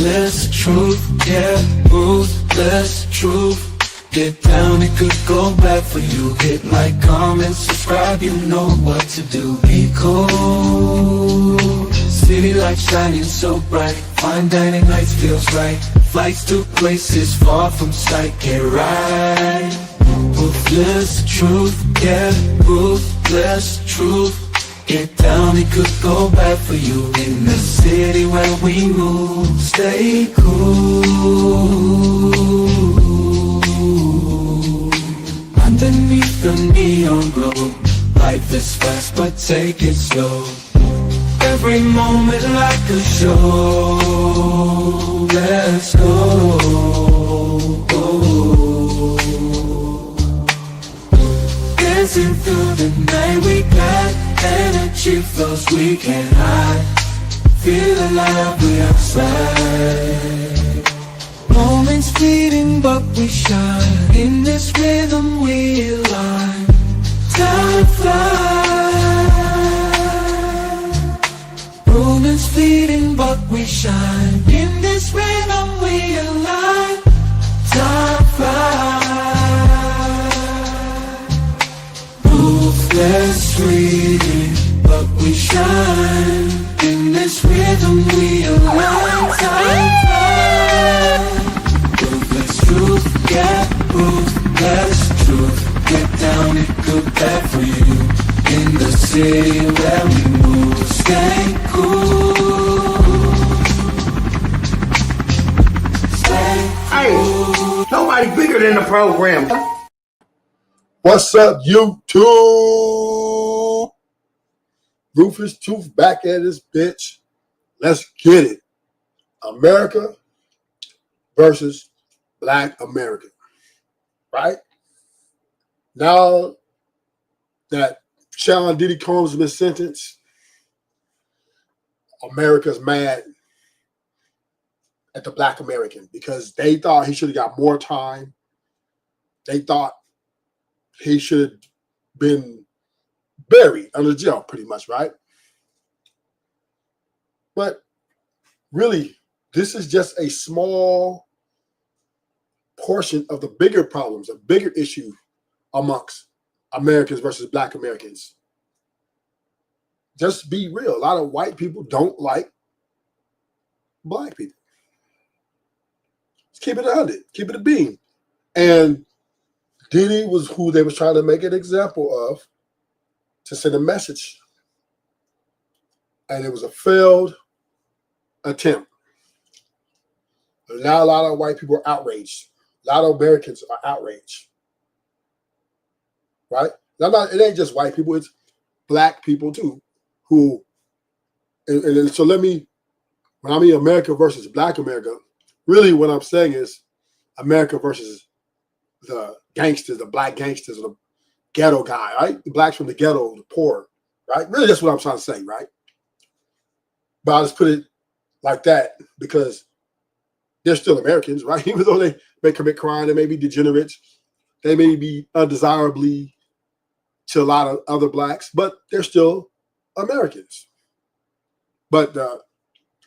Ruthless truth, yeah, ruthless truth. Get down, it could go bad for you. Hit like, comment, subscribe, you know what to do. Be cool, city lights shining so bright. Fine dining nights feels right. Flights to places far from sight. Get right, ruthless truth, yeah, ruthless truth. Get down, it could go bad for you. In the city where we move, stay cool. Underneath the neon glow, life is fast but take it slow. Every moment like a show. Let's go. Dancing through the night, we got energy flows we can't hide. Feel alive, we outside. Moments fleeting but we shine. In this rhythm we align. Time flies. Moments fleeting but we shine. In this rhythm we align. Time flies. Ruthless reading but we shine. In this rhythm we align. Time flies. Ruthless truth, yeah, ruthless truth. Get down, it could bad for you. In the city where we move, stay cool. Stay cool. Hey, nobody bigger than the program. What's up, YouTube? Rufus Tooth back at this bitch. Let's get it. America versus Black America. Right? Now that Sean Diddy Combs has been sentenced, America's mad at the Black American because they thought he should have got more time. They thought he should have been buried under jail pretty much, right? But really, this is just a small portion of the bigger problems, a bigger issue amongst Americans versus Black Americans. Just be real. A lot of white people don't like Black people. Let's keep it 100, keep it a beam. And Diddy was who they was trying to make an example of to send a message. And it was a failed attempt. Now a lot of white people are outraged. A lot of Americans are outraged. Right? It ain't just white people, it's Black people too. Who, and so when I mean America versus Black America, really what I'm saying is America versus the gangsters, the Black gangsters, the ghetto guy, right? The Blacks from the ghetto, the poor, right? Really, that's what I'm trying to say, right? But I'll just put it like that because they're still Americans, right? Even though they may commit crime, they may be degenerates, they may be undesirably to a lot of other Blacks, but they're still Americans. But the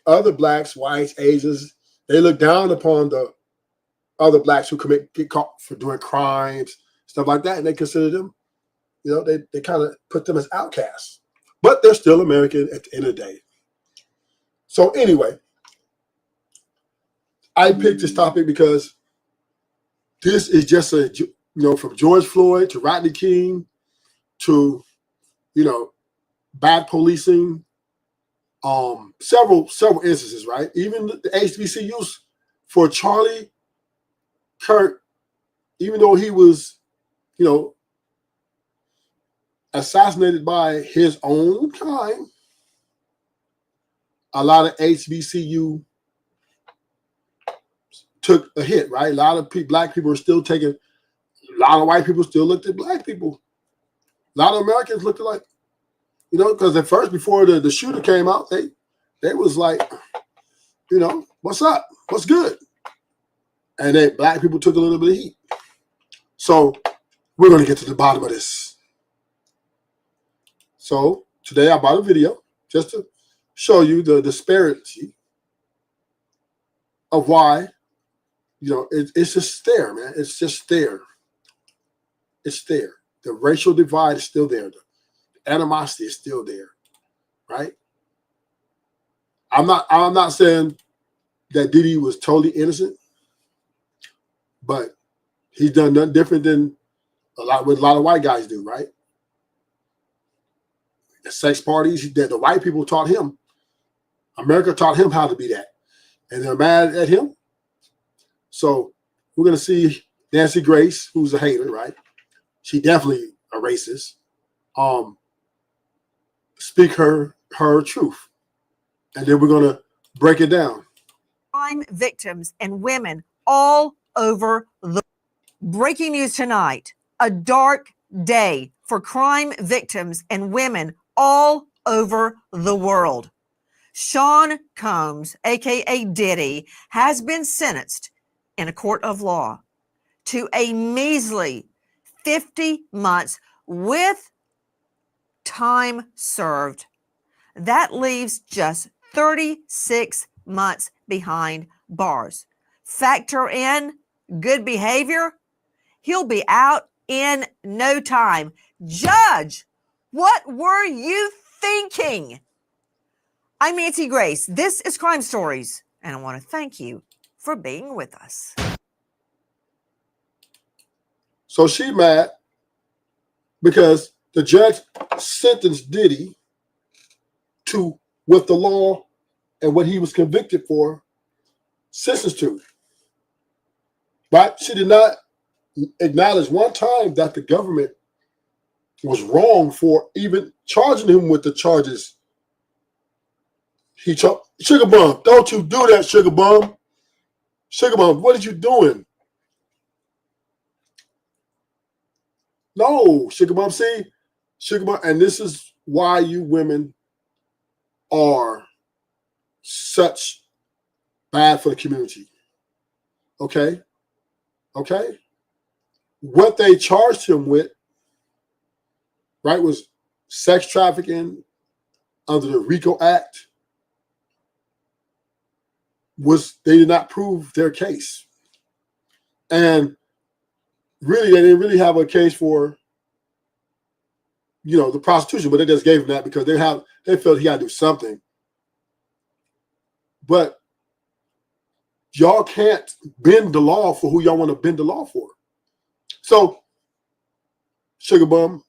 other Blacks, whites, Asians, they look down upon the other Blacks who get caught for doing crimes, stuff like that, and they consider them, they kind of put them as outcasts. But they're still American at the end of the day. So anyway, I picked this topic because this is just from George Floyd to Rodney King to, bad policing, several instances, right? Even the HBCUs for Charlie Kirk, even though he was, assassinated by his own kind, a lot of HBCU took a hit, right? A lot of Black people are still taking, a lot of white people still looked at Black people. A lot of Americans looked at like, because at first, before the shooter came out, they was like, what's up? What's good? And then Black people took a little bit of heat. So we're going to get to the bottom of this. So today I bought a video just to show you the disparity of why, it's just there, man. It's just there. It's there. The racial divide is still there. The animosity is still there, right? I'm not saying that Diddy was totally innocent, but he's done nothing different than what a lot of white guys do, right? The sex parties that the white people taught him. America taught him how to be that. And they're mad at him. So we're going to see Nancy Grace, who's a hater, right? She definitely a racist. Speak her truth. And then we're going to break it down. Crime victims and women all over the breaking news tonight. A dark day for crime victims and women all over the world. Sean Combs, aka Diddy, has been sentenced in a court of law to a measly 50 months with time served. That leaves just 36 months behind bars. Factor in good behavior, he'll be out in no time. Judge, what were you thinking? I'm Nancy Grace. This is Crime Stories, and I want to thank you for being with us. So she mad because the judge sentenced Diddy to what the law and what he was convicted for sentenced to. But she did not acknowledge one time that the government was wrong for even charging him with the charges. Sugar Bum, don't you do that, Sugar Bum. Sugar Bum, what are you doing? No, Sugar Bum, see? Sugar Bum, and this is why you women are such bad for the community. Okay? Okay? What they charged him with, right, was sex trafficking under the RICO Act. They did not prove their case. And really, they didn't really have a case for, the prostitution, but they just gave him that because they felt he had to do something. But y'all can't bend the law for who y'all want to bend the law for. So, Sugar Bum,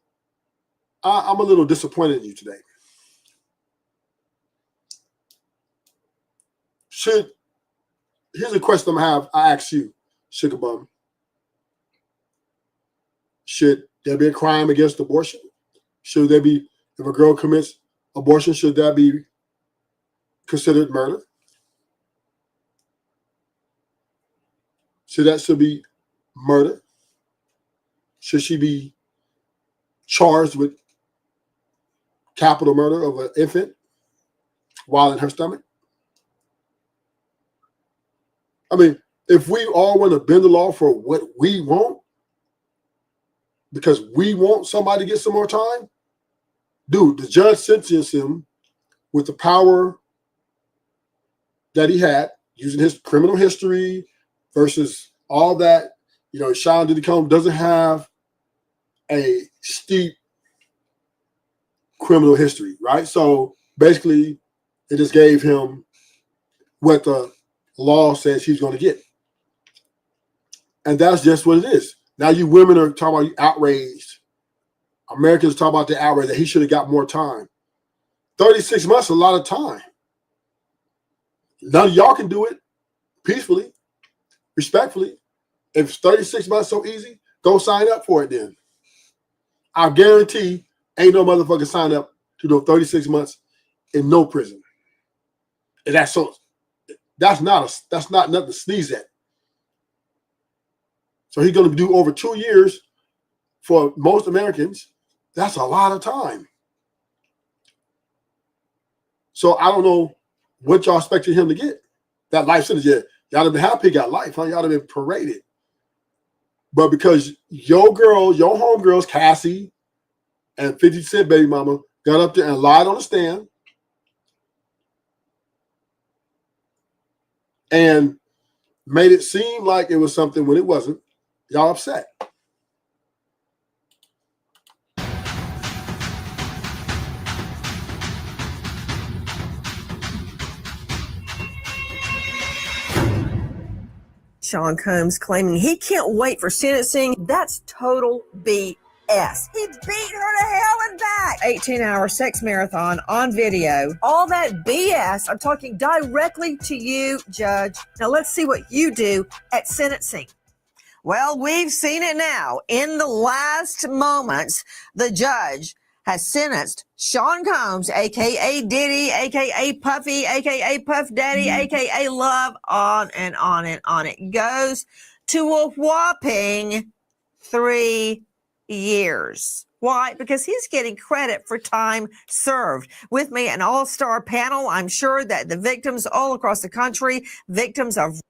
I'm a little disappointed in you today. Here's a question I ask you, Sugar Bum. Should there be a crime against abortion? Should there be, if a girl commits abortion, should that be considered murder? Should be murder? Should she be charged with capital murder of an infant while in her stomach? I mean, if we all want to bend the law for what we want, because we want somebody to get some more time, dude, the judge sentenced him with the power that he had, using his criminal history versus all that. Sean Diddy Combs doesn't have a steep criminal history, right? So basically, it just gave him what the law says he's going to get. And that's just what it is. Now you women are talking about you outraged. Americans talk about the outrage that he should have got more time. 36 months is a lot of time. None of y'all can do it peacefully, respectfully. If it's 36 months so easy, go sign up for it then. I guarantee ain't no motherfucker sign up to do 36 months in no prison. And that's not nothing to sneeze at. So he's going to do over 2 years for most Americans. That's a lot of time. So I don't know what y'all expected him to get. That life sentence, yeah. Y'all have been happy he got life, huh? Y'all have been paraded. But because your homegirls, Cassie and 50 Cent baby mama, got up there and lied on the stand, and made it seem like it was something when it wasn't. Y'all upset. Sean Combs claiming he can't wait for sentencing. That's total BS. He beat her to hell and back. 18-hour sex marathon on video. All that BS. I'm talking directly to you, Judge. Now let's see what you do at sentencing. Well, we've seen it now. In the last moments, the judge has sentenced Sean Combs, a.k.a. Diddy, a.k.a. Puffy, a.k.a. Puff Daddy, a.k.a. Love, on and on and on it goes, to a whopping 3 years. Why? Because he's getting credit for time served. With me, an all-star panel. I'm sure that the victims all across the country, victims of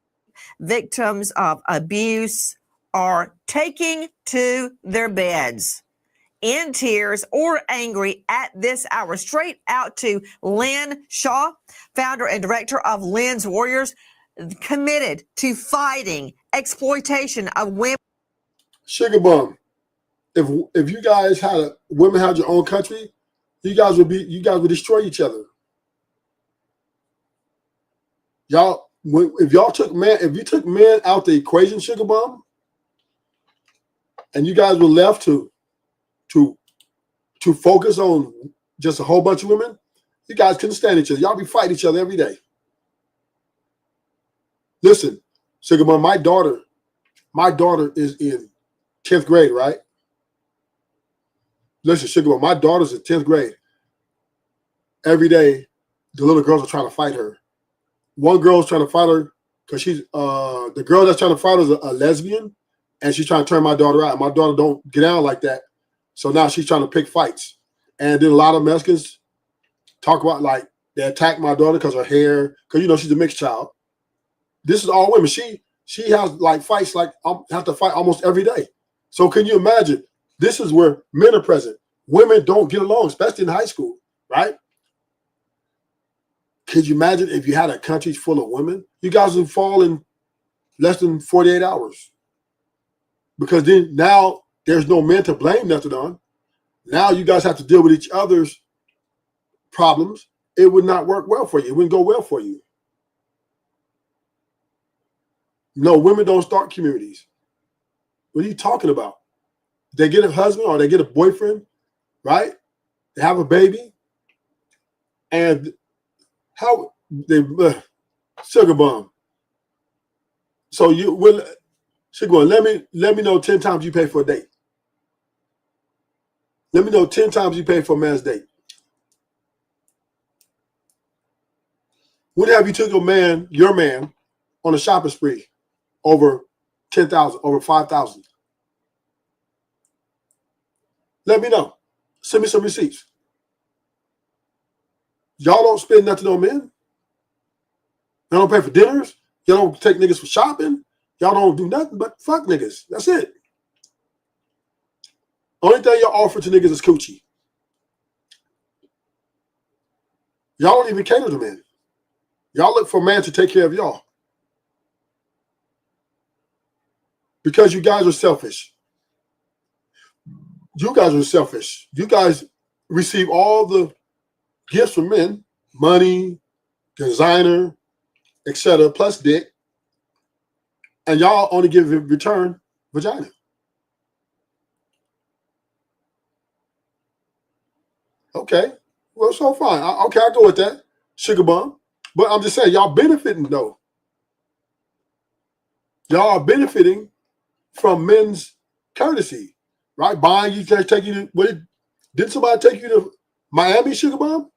abuse, are taking to their beds in tears or angry at this hour. Straight out to Lynn Shaw, founder and director of Lynn's Warriors, committed to fighting exploitation of women. Sugar Bum, if you guys women had your own country, you guys would destroy each other. If you took men out the equation, Sugar Bum, and you guys were left to focus on just a whole bunch of women, you guys couldn't stand each other. Y'all be fighting each other every day. Listen, Sugar Bum, my daughter is in 10th grade, right? Listen, Sugar Bum, my daughter's in 10th grade. Every day, the little girls are trying to fight her. One girl's trying to fight her because she's the girl that's trying to fight her is a lesbian, and she's trying to turn my daughter out. My daughter don't get down like that. So now she's trying to pick fights. And then a lot of Mexicans talk about, like, they attack my daughter because her hair, because, she's a mixed child. This is all women. She has, like, fights, like, have to fight almost every day. So can you imagine? This is where men are present. Women don't get along, especially in high school, right? Could you imagine if you had a country full of women? You guys would fall in less than 48 hours. Because then now there's no men to blame nothing on. Now you guys have to deal with each other's problems. It would not work well for you. It wouldn't go well for you. No, women don't start communities. What are you talking about? They get a husband or they get a boyfriend, right? They have a baby. And how they Sugar Bum. So you will Sugar Bum, let me know 10 times you pay for a date. Let me know 10 times you pay for a man's date. When have you took your man, on a shopping spree over 10,000, over 5,000? Let me know. Send me some receipts. Y'all don't spend nothing on men. Y'all don't pay for dinners. Y'all don't take niggas for shopping. Y'all don't do nothing but fuck niggas. That's it. Only thing y'all offer to niggas is coochie. Y'all don't even cater to men. Y'all look for a man to take care of y'all. Because you guys are selfish. You guys are selfish. You guys receive all the gifts from men, money, designer, etc., plus dick, and y'all only give in return vagina. Okay, well, so fine. Okay, I'll go with that, Sugar Bum. But I'm just saying, y'all benefiting though. Y'all are benefiting from men's courtesy, right? Buying you, taking you. Did somebody take you to Miami, Sugar Bum?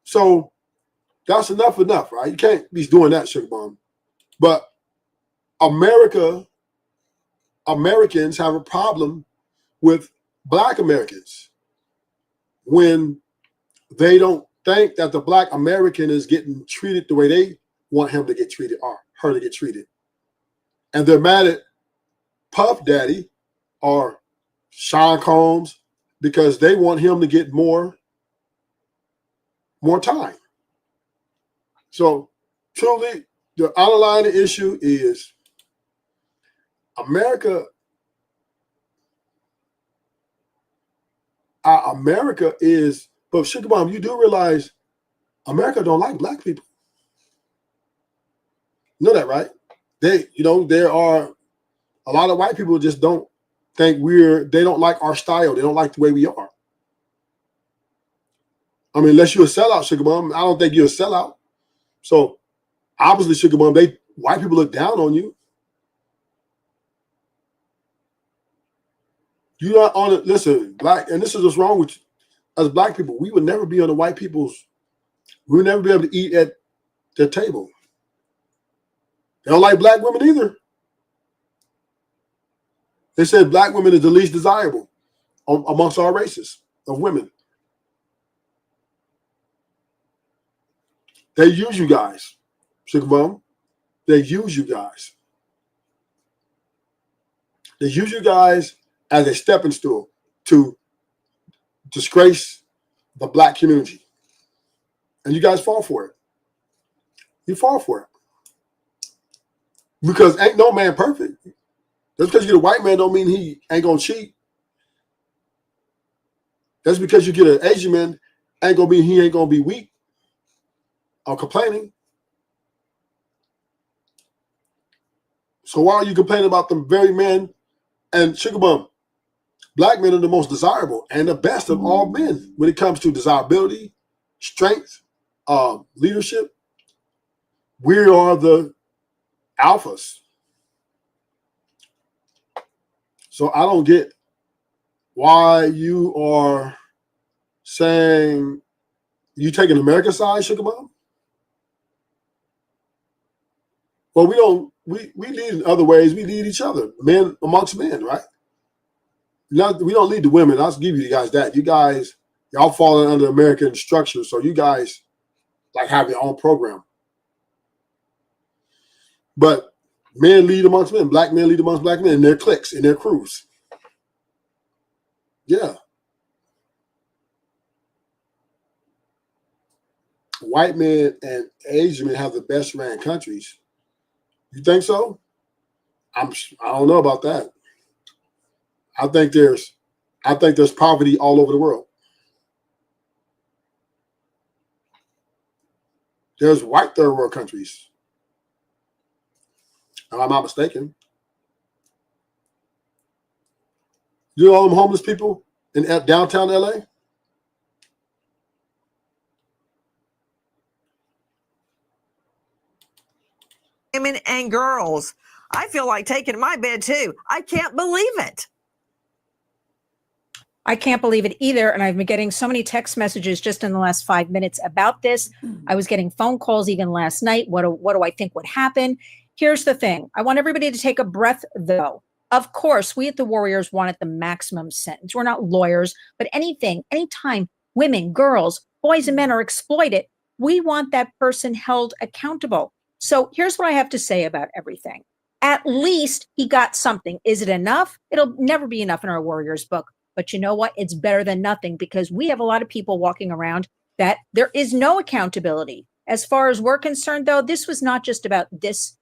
So that's enough, right? You can't be doing that, Sugar Bum. But Americans have a problem with Black Americans when they don't think that the Black American is getting treated the way they want him to get treated or her to get treated. And they're mad at Puff Daddy or Sean Combs because they want him to get more time. So truly, the underlying issue is America. America is, but Sugar Bomb, you do realize America don't like black people. You know that, right? There are a lot of white people who just don't think they don't like our style. They don't like the way we are. I mean, unless you're a sellout, Sugar Bomb, I don't think you're a sellout. So obviously, Sugar Bomb, white people look down on you. You're not on it. Listen, black, and this is what's wrong with you. As black people, we would never be on the white people's, we would never be able to eat at their table. They don't like black women either. They said black women is the least desirable amongst all races of women. They use you guys, Sugar Bomb. They use you guys. They use you guys as a stepping stool to disgrace the black community. And you guys fall for it. You fall for it. Because ain't no man perfect. Just because you get a white man don't mean he ain't gonna cheat. That's because you get an Asian man ain't gonna mean he ain't gonna be weak or complaining. So why are you complaining about them very men? And Sugar Bomb, black men are the most desirable and the best of all men when it comes to desirability, strength, leadership. We are the alphas. So I don't get why you are saying you taking America's side, Sugar Bomb. Well, we lead in other ways. We lead each other, men amongst men, right? We don't lead the women. I'll give you guys that. You guys, y'all falling under American structure, so you guys like have your own program. But men lead amongst men. Black men lead amongst black men in their cliques, in their crews. Yeah. White men and Asian men have the best ran countries. You think so? I don't know about that. I think there's poverty all over the world. There's white third world countries. If I'm not mistaken. You know all them homeless people in downtown LA? Women and girls. I feel like taking my bed too. I can't believe it. I can't believe it either. And I've been getting so many text messages just in the last 5 minutes about this. I was getting phone calls even last night. What do I think would happen? Here's the thing. I want everybody to take a breath, though. Of course, we at the Warriors wanted the maximum sentence. We're not lawyers, but anytime women, girls, boys, and men are exploited, we want that person held accountable. So here's what I have to say about everything. At least he got something. Is it enough? It'll never be enough in our Warriors book. But you know what? It's better than nothing, because we have a lot of people walking around that there is no accountability. As far as we're concerned, though, this was not just about this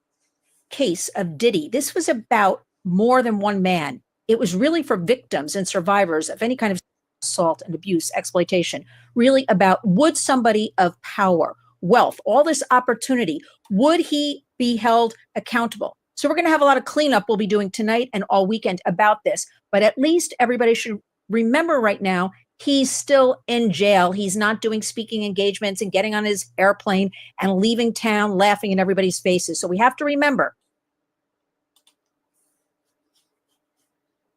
case of Diddy. This was about more than one man. It was really for victims and survivors of any kind of assault and abuse, exploitation, really about, would somebody of power, wealth, all this opportunity, would he be held accountable? So we're going to have a lot of cleanup we'll be doing tonight and all weekend about this. But at least everybody should remember right now, he's still in jail. He's not doing speaking engagements and getting on his airplane and leaving town laughing in everybody's faces. So we have to remember.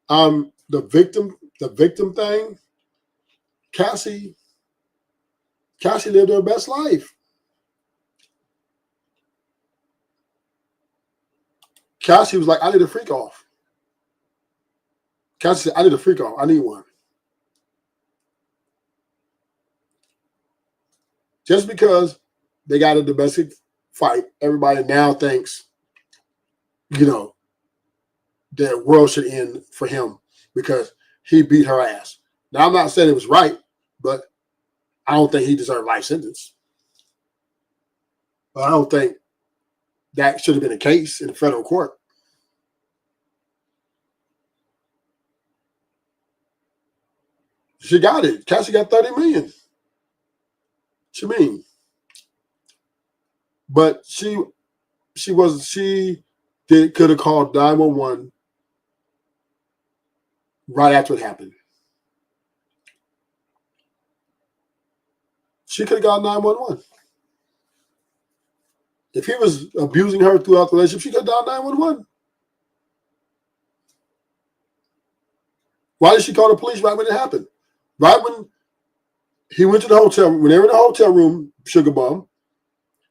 The victim thing, Cassie lived her best life. Cassie was like, I need a freak off. Cassie said, I need a freak off. I need one. Just because they got a domestic fight, everybody now thinks, the world should end for him because he beat her ass. Now, I'm not saying it was right, but I don't think he deserved life sentence. But I don't think that should have been a case in the federal court. She got it. Cassie got 30 million. What you mean? But she could have called 911 right after it happened. She could have got 911. If he was abusing her throughout the relationship, she could have dialed 911. Why did she call the police right when it happened? Right when he went to the hotel, when they were in the hotel room, Sugar Bum,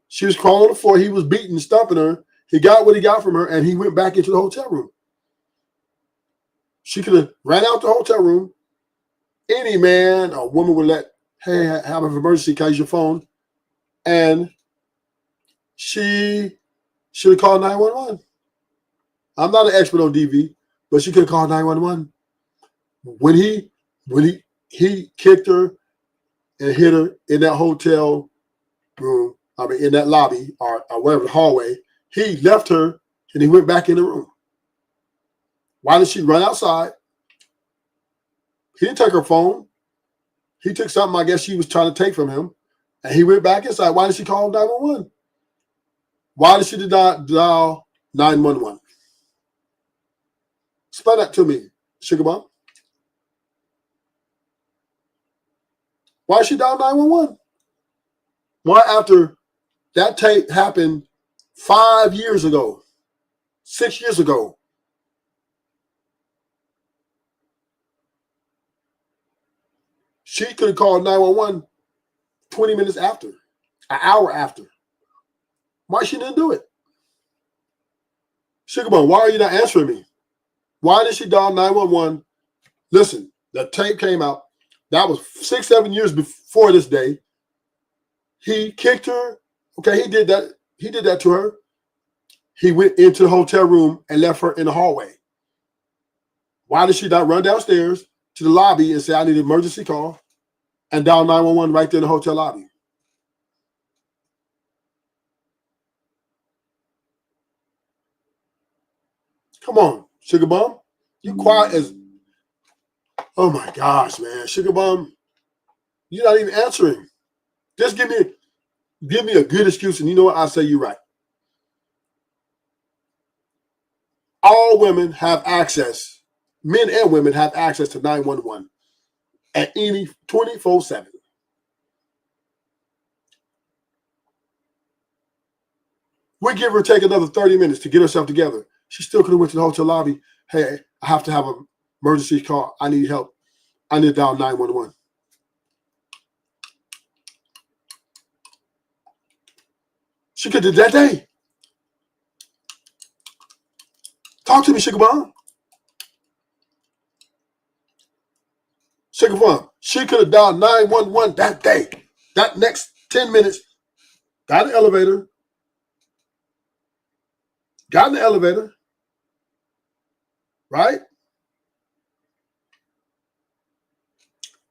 she was crawling on the floor. He was beating, stomping her. He got what he got from her, and he went back into the hotel room. She could have ran out the hotel room. Any man or woman would let, hey, have an emergency, can I use your phone? And she should have called 911. I'm not an expert on DV, but she could have called 911. When he kicked her and hit her in that hotel room, in that lobby or whatever, the hallway, he left her and he went back in the room. Why did she run outside? He didn't take her phone. He took something I guess she was trying to take from him, and he went back inside. Why did she call 911? Why did she not dial 911? Explain that to me, Sugar Mom. Why did she dial 911? Why, after that tape happened 5 years ago, 6 years ago, she could have called 911 20 minutes after, an hour after. Why she didn't do it? Sugar Bun, why are you not answering me? Why did she dial 911? Listen, the tape came out. That was 6, 7 years before this day. He kicked her. Okay, he did that. He did that to her. He went into the hotel room and left her in the hallway. Why did she not run downstairs to the lobby and say, I need an emergency call, and dial 911 right there in the hotel lobby? Come on, Sugar Bum. You quiet as, oh my gosh, man. Sugar Bum, you're not even answering. Just give me a good excuse, and you know what? I'll say you're right. All women have access, men and women have access to 911 at any 24/7. We give her take another 30 minutes to get herself together. She still could have went to the hotel lobby. Hey, I have to have an emergency call. I need help. I need to dial 911. She could have did that day. Talk to me, Sugar Bum. Sugar Bum. She could have dialed 911 that day. That next 10 minutes, got an elevator. Got in the elevator. Right?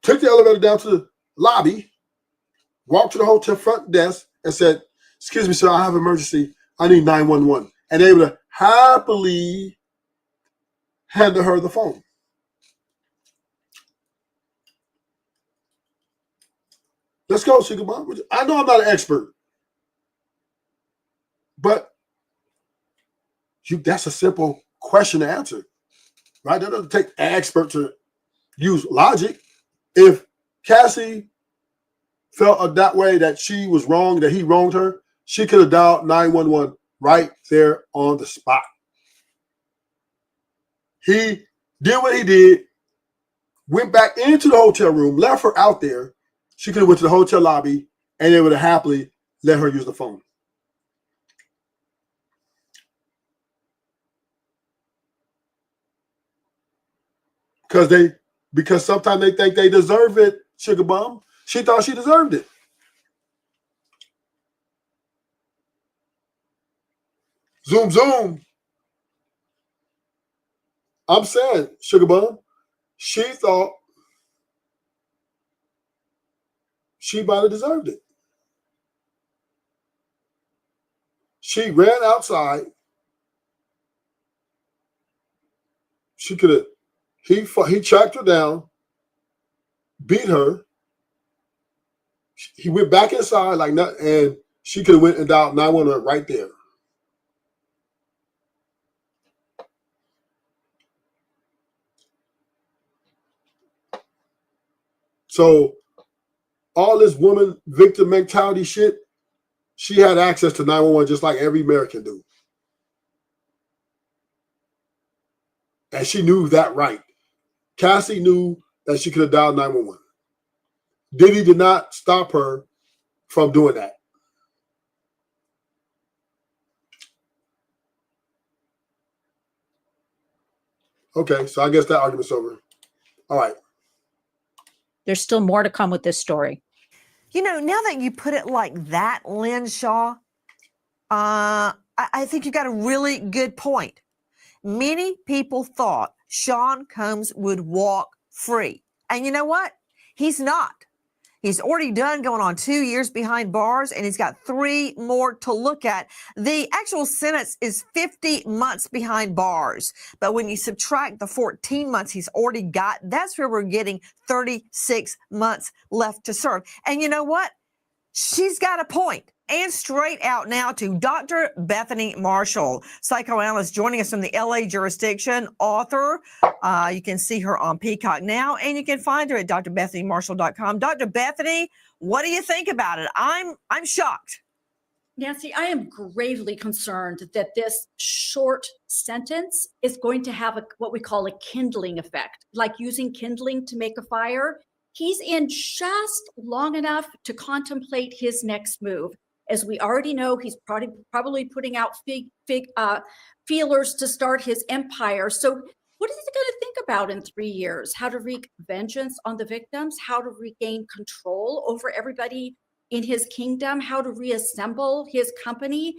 Took the elevator down to the lobby, walked to the hotel front desk and said, excuse me, sir, I have an emergency. I need 911. And they would have happily handed her the phone. Let's go, Sugar Mom. I know I'm not an expert, but that's a simple question to answer, right? That doesn't take an expert to use logic. If Cassie felt that way, that she was wrong, that he wronged her, she could have dialed 911 right there on the spot. He did what he did, went back into the hotel room, left her out there. She could have went to the hotel lobby, and they would have happily let her use the phone. Because sometimes they think they deserve it, Sugar Bum. She thought she deserved it. Zoom, zoom. I'm saying, Sugar Bum, she thought she might have deserved it. She ran outside. She could have, he tracked her down, beat her. He went back inside like nothing, and she could have went and dialed 911 right there. So all this woman victim mentality shit, she had access to 911 just like every American do. And she knew that right. Cassie knew that she could have dialed 911. Diddy did not stop her from doing that. Okay, so I guess that argument's over. All right. There's still more to come with this story. You know, now that you put it like that, Lynn Shaw, I think you got a really good point. Many people thought Sean Combs would walk free. And you know what? He's not. He's already done going on 2 years behind bars, and he's got 3 more to look at. The actual sentence is 50 months behind bars. But when you subtract the 14 months he's already got, that's where we're getting 36 months left to serve. And you know what? She's got a point. And straight out now to Dr. Bethany Marshall, psychoanalyst joining us from the LA jurisdiction, author. You can see her on Peacock now, and you can find her at drbethanymarshall.com. Dr. Bethany, what do you think about it? I'm shocked. Nancy, I am gravely concerned that this short sentence is going to have what we call a kindling effect, like using kindling to make a fire. He's in just long enough to contemplate his next move. As we already know, he's probably putting out feelers to start his empire. So what is he going to think about in 3 years? How to wreak vengeance on the victims, how to regain control over everybody in his kingdom, how to reassemble his company.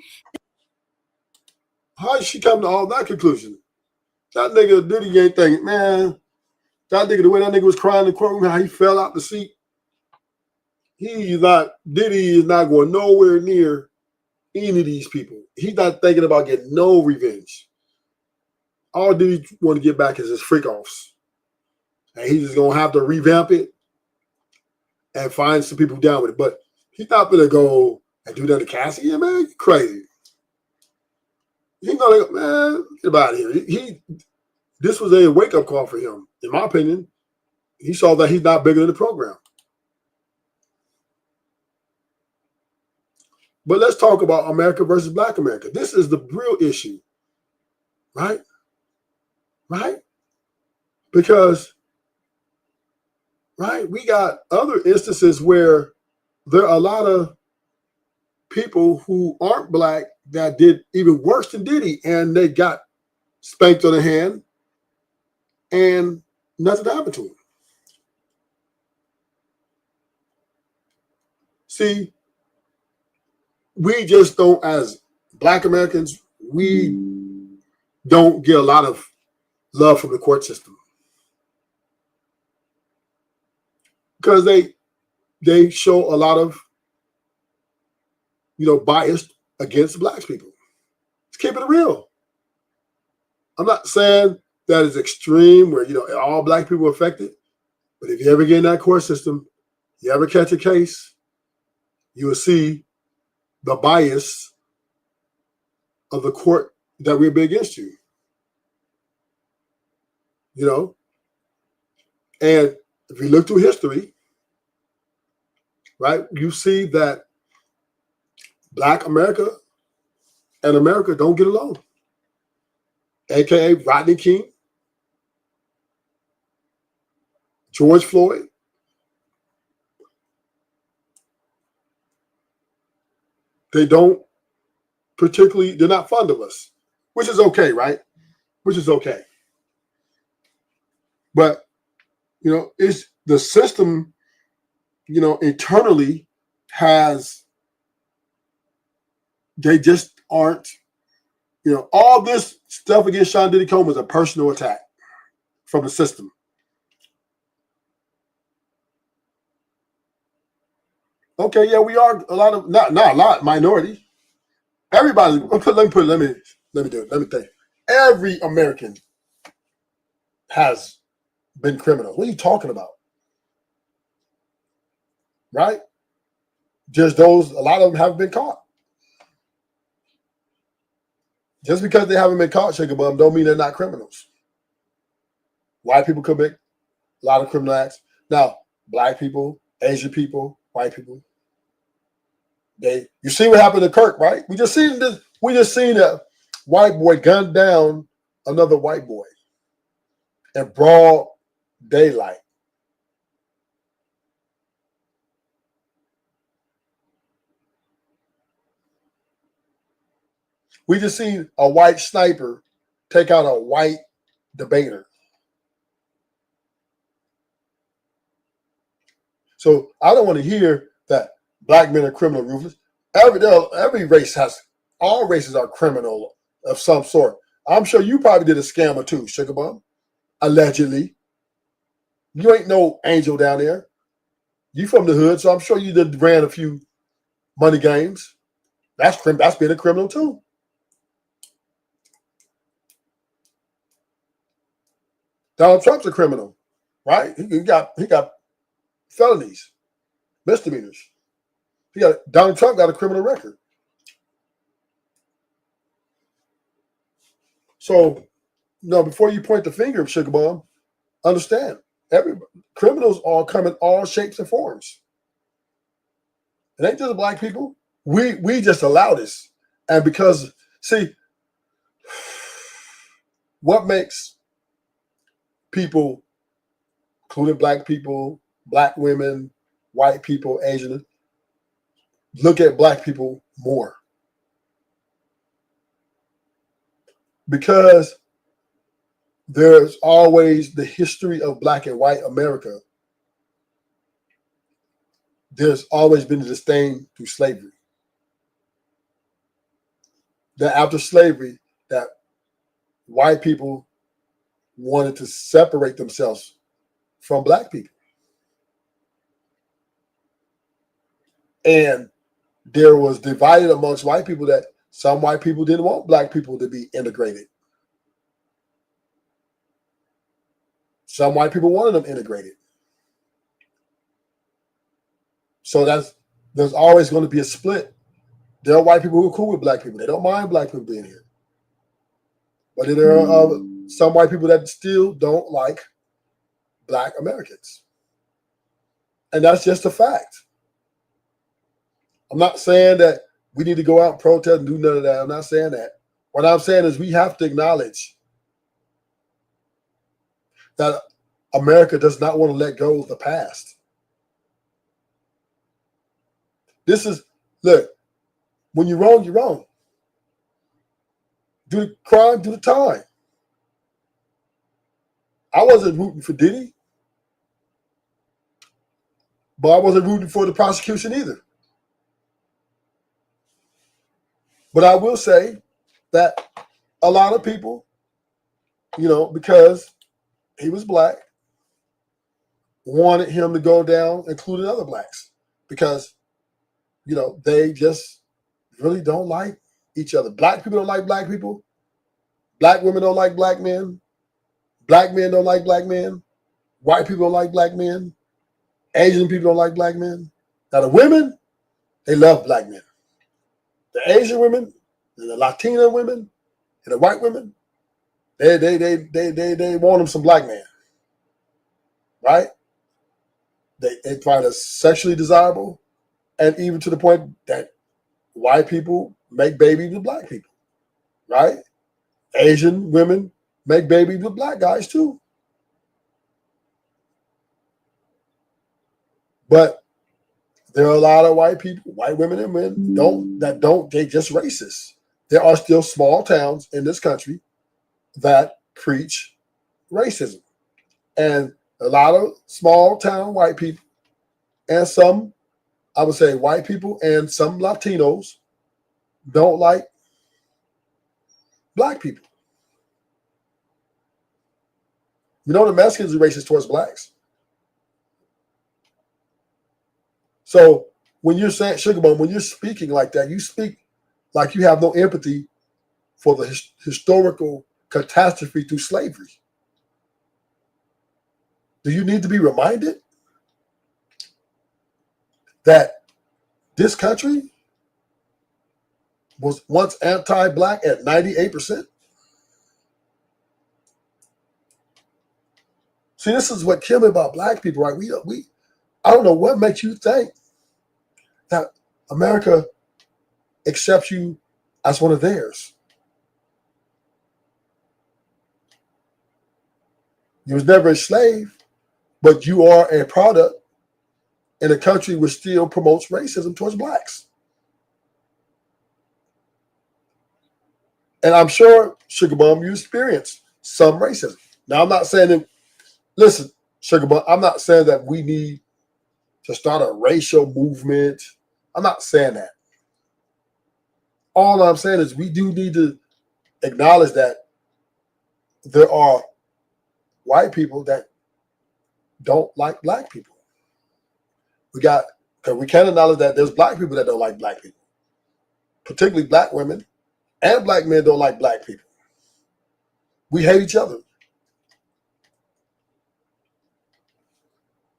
How did she come to all that conclusion? That nigga Diddy ain't thinking, man, that nigga, the way that nigga was crying in the courtroom, how he fell out the seat. Diddy is not going nowhere near any of these people. He's not thinking about getting no revenge. All Diddy want to get back is his freak offs. And he's just going to have to revamp it and find some people down with it. But he's not going to go and do that to Cassie. Yeah, man, you're crazy. He's going to go, man, get out of here. This was a wake-up call for him. In my opinion, he saw that he's not bigger than the program. But let's talk about America versus Black America. This is the real issue, right? Right? Because, right, we got other instances where there are a lot of people who aren't Black that did even worse than Diddy, and they got spanked on the hand and nothing happened to them. See, we just don't, as Black Americans, we don't get a lot of love from the court system because they show a lot of, bias against Black people. Let's keep it real. I'm not saying that is extreme where, all Black people are affected, but if you ever get in that court system, you ever catch a case, you will see the bias of the court that will be against you. And if you look through history, right, you see that Black America and America don't get along. AKA Rodney King, George Floyd. They're not fond of us, which is okay, right? Which is okay. But, it's the system, internally they just aren't, all this stuff against Sean Diddy Combs was a personal attack from the system. Okay, yeah, we are not a lot, minority. Everybody, let me do it. Let me think. Every American has been criminals. What are you talking about? Right? Just those, a lot of them haven't been caught. Just because they haven't been caught, Sugar Bum, don't mean they're not criminals. White people commit a lot of criminal acts. Now, black people, Asian people, white people, you see what happened to Kirk, right? We just seen a white boy gun down another white boy in broad daylight. We just seen a white sniper take out a white debater. So I don't want to hear that black men are criminal, Rufus. Every race all races are criminal of some sort. I'm sure you probably did a scam or two, Sugar Bum, allegedly. You ain't no angel down there. You from the hood, so I'm sure you did ran a few money games. That's being a criminal too. Donald Trump's a criminal, right? He got felonies, misdemeanors. Donald Trump got a criminal record. So, before you point the finger, Sugar Bomb, understand, criminals all come in all shapes and forms. It ain't just black people. We just allow this. And because, see, what makes people, including black people, black women, white people, Asian, look at black people more? Because there's always the history of black and white America. There's always been a disdain through slavery. That after slavery, that white people wanted to separate themselves from black people. And there was divided amongst white people that some white people didn't want black people to be integrated. Some white people wanted them integrated. So there's always going to be a split. There are white people who are cool with black people. They don't mind black people being here. But there are some white people that still don't like black Americans. And that's just a fact. I'm not saying that we need to go out and protest and do none of that. I'm not saying that. What I'm saying is we have to acknowledge that America does not want to let go of the past. Look, when you're wrong, you're wrong. Do the crime, do the time. I wasn't rooting for Diddy, but I wasn't rooting for the prosecution either. But I will say that a lot of people, because he was black, wanted him to go down, including other blacks, because, they just really don't like each other. Black people don't like black people. Black women don't like black men. Black men don't like black men. White people don't like black men. Asian people don't like black men. Now the women, they love black men. The Asian women, and the Latina women, and the white women, they want them some black man, right? They find us sexually desirable, and even to the point that white people make babies with black people, right? Asian women make babies with black guys too. But there are a lot of white people, white women and men, they just racist. There are still small towns in this country that preach racism. And a lot of small town white people and some, I would say white people and some Latinos don't like black people. The Mexicans are racist towards blacks. So when you're saying, Sugar Bone, when you're speaking like that, you speak like you have no empathy for the historical catastrophe through slavery. Do you need to be reminded that this country was once anti-black at 98%? See, this is what killed me about black people, right? I don't know what makes you think that America accepts you as one of theirs. You was never a slave, but you are a product in a country which still promotes racism towards blacks. And I'm sure, Sugar Bum, you experienced some racism. Now, I'm not saying that, listen, Sugar Bum, I'm not saying that we need to start a racial movement. I'm not saying that. All I'm saying is we do need to acknowledge that there are white people that don't like black people. Because we can't acknowledge that there's black people that don't like black people. Particularly black women and black men don't like black people. We hate each other.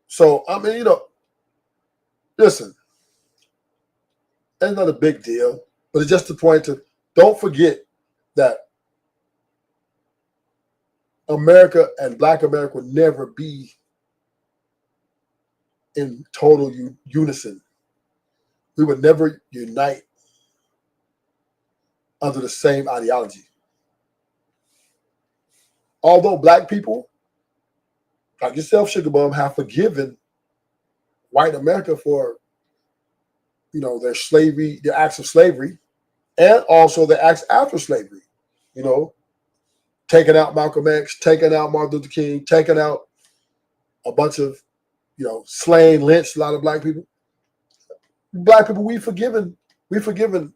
So, I mean, listen, it's not a big deal, but it's just the point to don't forget that America and black America will never be in total unison. We would never unite under the same ideology. Although black people, like yourself, Sugar Bum, have forgiven white America for, their slavery, their acts of slavery, and also the acts after slavery. Taking out Malcolm X, taking out Martin Luther King, taking out a bunch of, slain, lynched a lot of black people. Black people, we've forgiven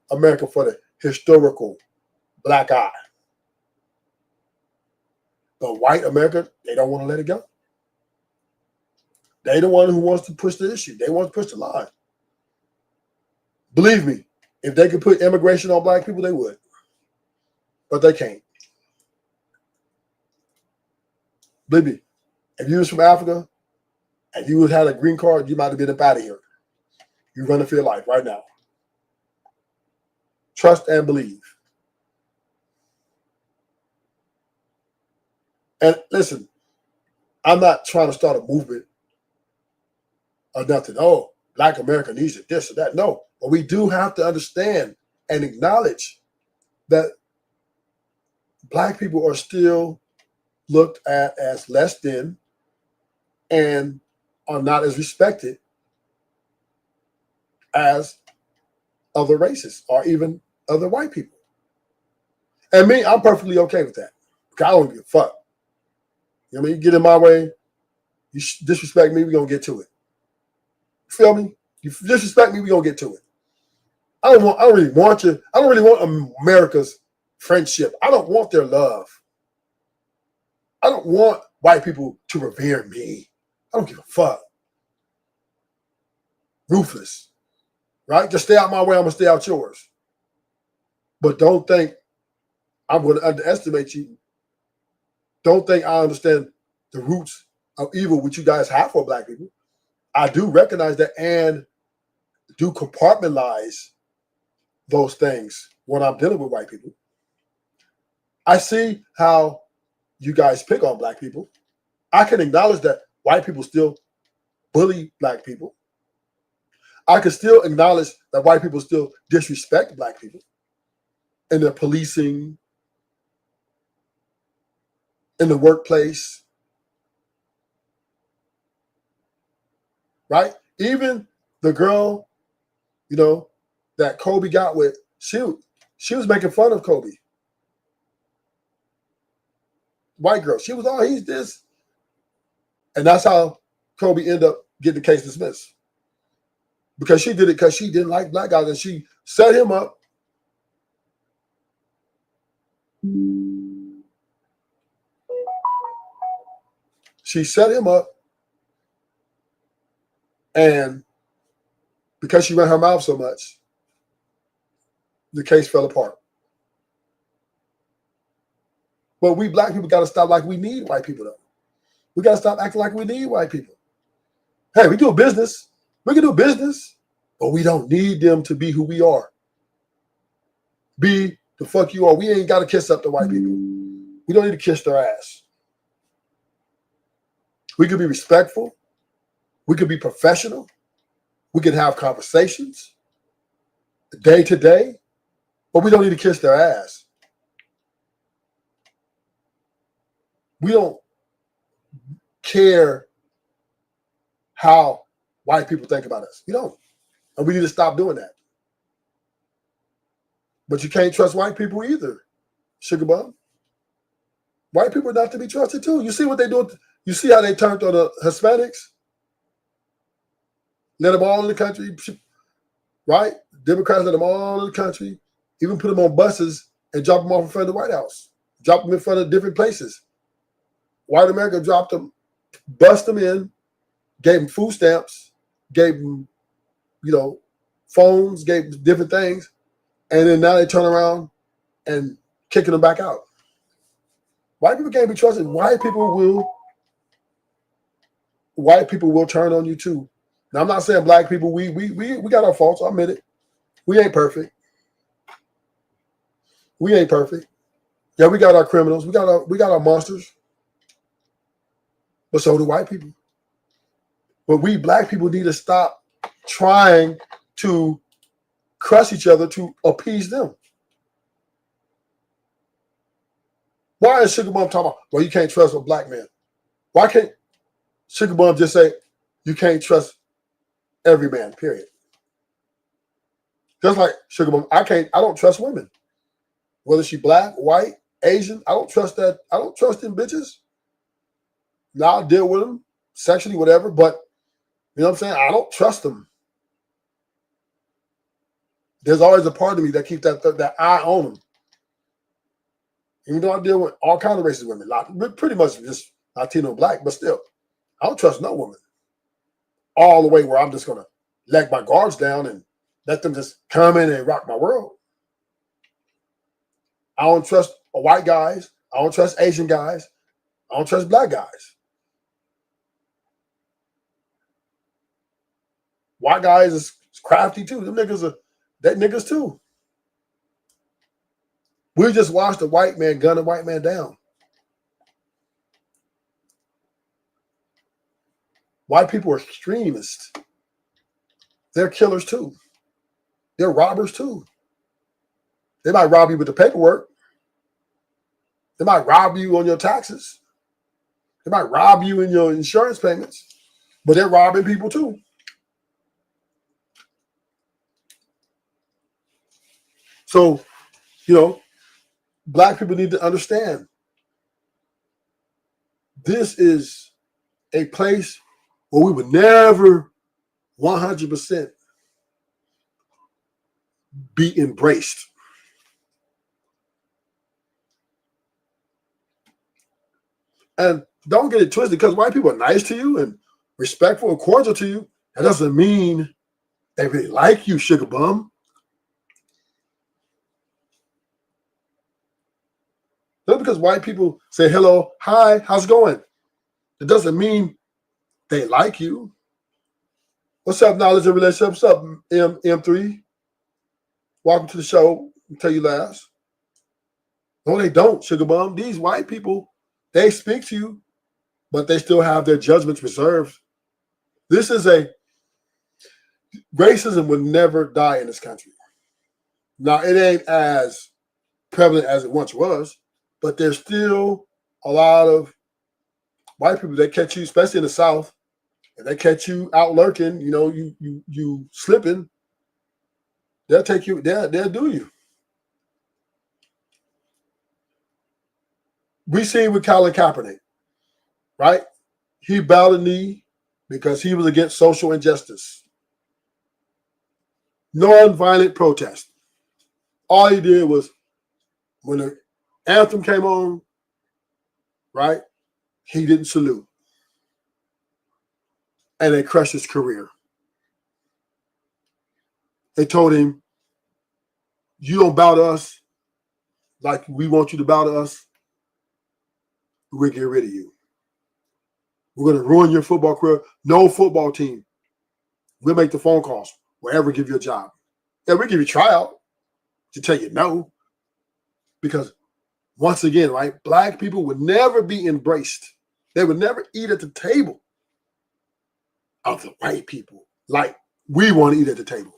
America for the historical black eye. But white America, they don't want to let it go. They the one who wants to push the issue. They want to push the line. Believe me, if they could put immigration on black people, they would. But they can't. Believe me, if you was from Africa and you had a green card, you might have been up out of here. You're running for your life right now. Trust and believe. And listen, I'm not trying to start a movement or nothing. Oh, black America needs it, this or that. No, but we do have to understand and acknowledge that black people are still looked at as less than and are not as respected as other races or even other white people. And me, I'm perfectly okay with that. Because I don't give a fuck. You know what I mean? You get in my way, you disrespect me, we're going to get to it. You feel me? You disrespect me, we're going to get to it. I don't really want you. I don't really want America's friendship. I don't want their love. I don't want white people to revere me. I don't give a fuck. Ruthless. Right? Just stay out my way, I'm going to stay out yours. But don't think I'm going to underestimate you. Don't think I understand the roots of evil which you guys have for black people. I do recognize that and do compartmentalize those things when I'm dealing with white people. I see how you guys pick on black people. I can acknowledge that white people still bully black people. I can still acknowledge that white people still disrespect black people in their policing, in the workplace, right? Even the girl, that Kobe got with, she was making fun of Kobe. White girl, she was, oh, he's this. And that's how Kobe ended up getting the case dismissed. Because she did it because she didn't like black guys and she set him up. She set him up, and because she ran her mouth so much, the case fell apart. But we black people got to stop like we need white people, though. We got to stop acting like we need white people. Hey, we do a business. We can do business, but we don't need them to be who we are. Be the fuck you are. We ain't got to kiss up to white people. We don't need to kiss their ass. We could be respectful. We could be professional. We could have conversations day to day, but we don't need to kiss their ass. We don't care how white people think about us. We don't. And we need to stop doing that. But you can't trust white people either, Sugar Bum. White people are not to be trusted too. You see what they do? You see how they turned on the Hispanics? Let them all in the country, right? Democrats let them all in the country, even put them on buses and drop them off in front of the White House, drop them in front of different places. White America dropped them, bust them in, gave them food stamps, gave them, phones, gave them different things, and then now they turn around and kicking them back out. White people can't be trusted. White people will turn on you too. Now, I'm not saying black people, we got our faults. I admit it. We ain't perfect. We ain't perfect. Yeah, we got our criminals. We got our monsters. But so do white people. But we black people need to stop trying to crush each other to appease them. Why is Sugar Bum talking about, well, you can't trust a black man? Why can't Sugar Bum just say, you can't trust every man, period? Just like Sugar Bum, I don't trust women. Whether she black, white, Asian, I don't trust that. I don't trust them bitches. Now I'll deal with them sexually, whatever, but you know what I'm saying? I don't trust them. There's always a part of me that keeps that eye on them. Even though I deal with all kinds of races of women, pretty much just Latino, black, but still, I don't trust no woman. All the way where I'm just gonna let my guards down and let them just come in and rock my world. I don't trust white guys. I don't trust Asian guys. I don't trust black guys. White guys is crafty too. Them niggas are that niggas too. We just watched a white man gun a white man down. White people are extremists. They're killers too. They're robbers too. They might rob you with the paperwork. They might rob you on your taxes. They might rob you in your insurance payments, but they're robbing people too. So, black people need to understand this is a place where we would never 100% be embraced. And don't get it twisted, because white people are nice to you and respectful and cordial to you, that doesn't mean they really like you, Sugar Bum. Just because white people say hello, hi, how's it going? It doesn't mean they like you. What's up, Knowledge and Relationships? What's up, M3? Welcome to the show. I'll tell you last. No, they don't, Sugar Bum. These white people, they speak to you, but they still have their judgments reserved. Racism would never die in this country. Now, it ain't as prevalent as it once was, but there's still a lot of white people that catch you, especially in the South, and they catch you out lurking, you slipping, they'll take you, they'll do you. We see with Colin Kaepernick, right? He bowed a knee because he was against social injustice. Non-violent protest. All he did was, when the anthem came on, right, he didn't salute. And they crushed his career. They told him, you don't bow to us like we want you to bow to us, we'll get rid of you. We're going to ruin your football career. No football team will make the phone calls. We'll ever give you a job. Yeah, we'll give you a tryout to tell you no. Because once again, right, black people would never be embraced. They would never eat at the table of the white people like we want to eat at the table.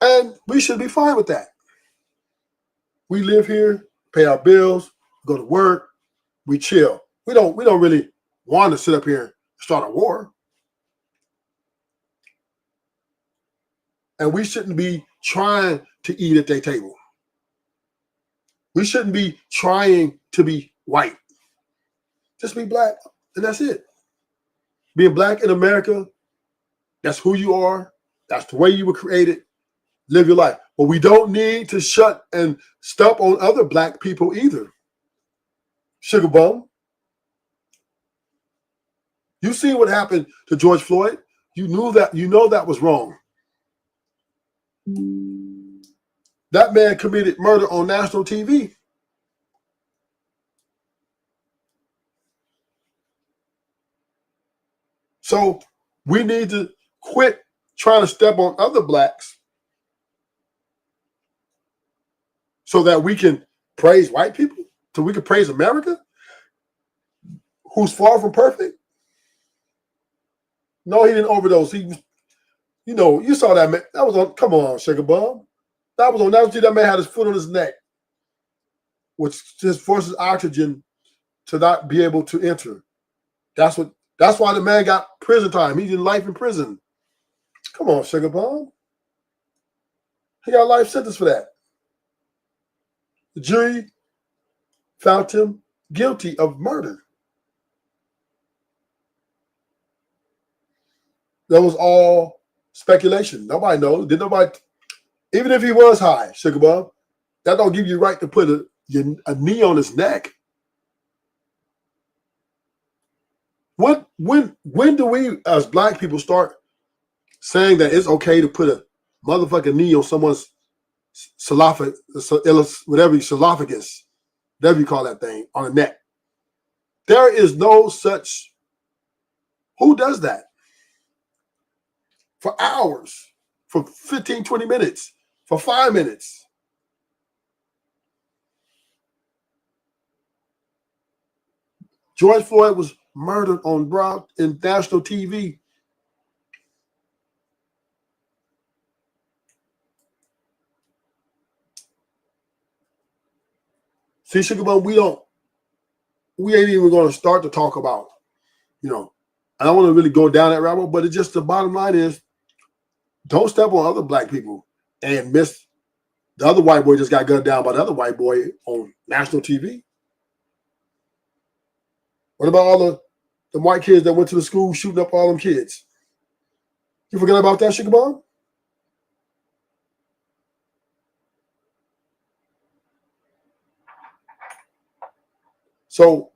And we should be fine with that. We live here, pay our bills, go to work, we chill. We don't really want to sit up here and start a war. And we shouldn't be trying to eat at their table. We shouldn't be trying to be white. Just be black, and that's it. Being black in America, that's who you are. That's the way you were created. Live your life. But we don't need to shut and step on other black people either. Sugar Bum. You see what happened to George Floyd? You know that was wrong. That man committed murder on national TV. So we need to quit trying to step on other blacks so that we can praise white people, so we can praise America, who's far from perfect. No, he didn't overdose. He was, you saw that man. That was on, come on, Sugar Bum. That was on national TV. That man had his foot on his neck, which just forces oxygen to not be able to enter. That's why the man got prison time. He's in life in prison. Come on, Sugar Bum. He got a life sentence for that. The jury found him guilty of murder. That was all speculation. Nobody knows. Even if he was high, Sugar Bum, that don't give you right to put a knee on his neck. When do we, as black people, start saying that it's okay to put a motherfucking knee on someone's esophagus, whatever you call that thing, on the neck? There is no such. Who does that? For hours, for 15, 20 minutes, for 5 minutes. George Floyd was murdered on in national TV. See, Sugar Bum, we ain't even going to start to talk about, I don't want to really go down that rabbit hole, but it's just the bottom line is, don't step on other black people and miss the other white boy just got gunned down by the other white boy on national TV. What about all the white kids that went to the school shooting up all them kids? You forget about that, Sugar Bum? So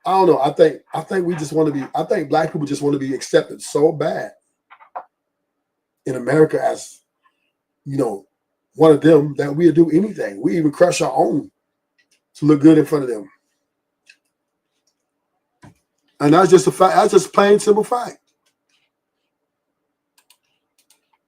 I don't know. I think we just want to be. I think black people just want to be accepted so bad in America as, one of them, that we'll do anything. We even crush our own to look good in front of them. And that's just a fact. That's just plain simple fact.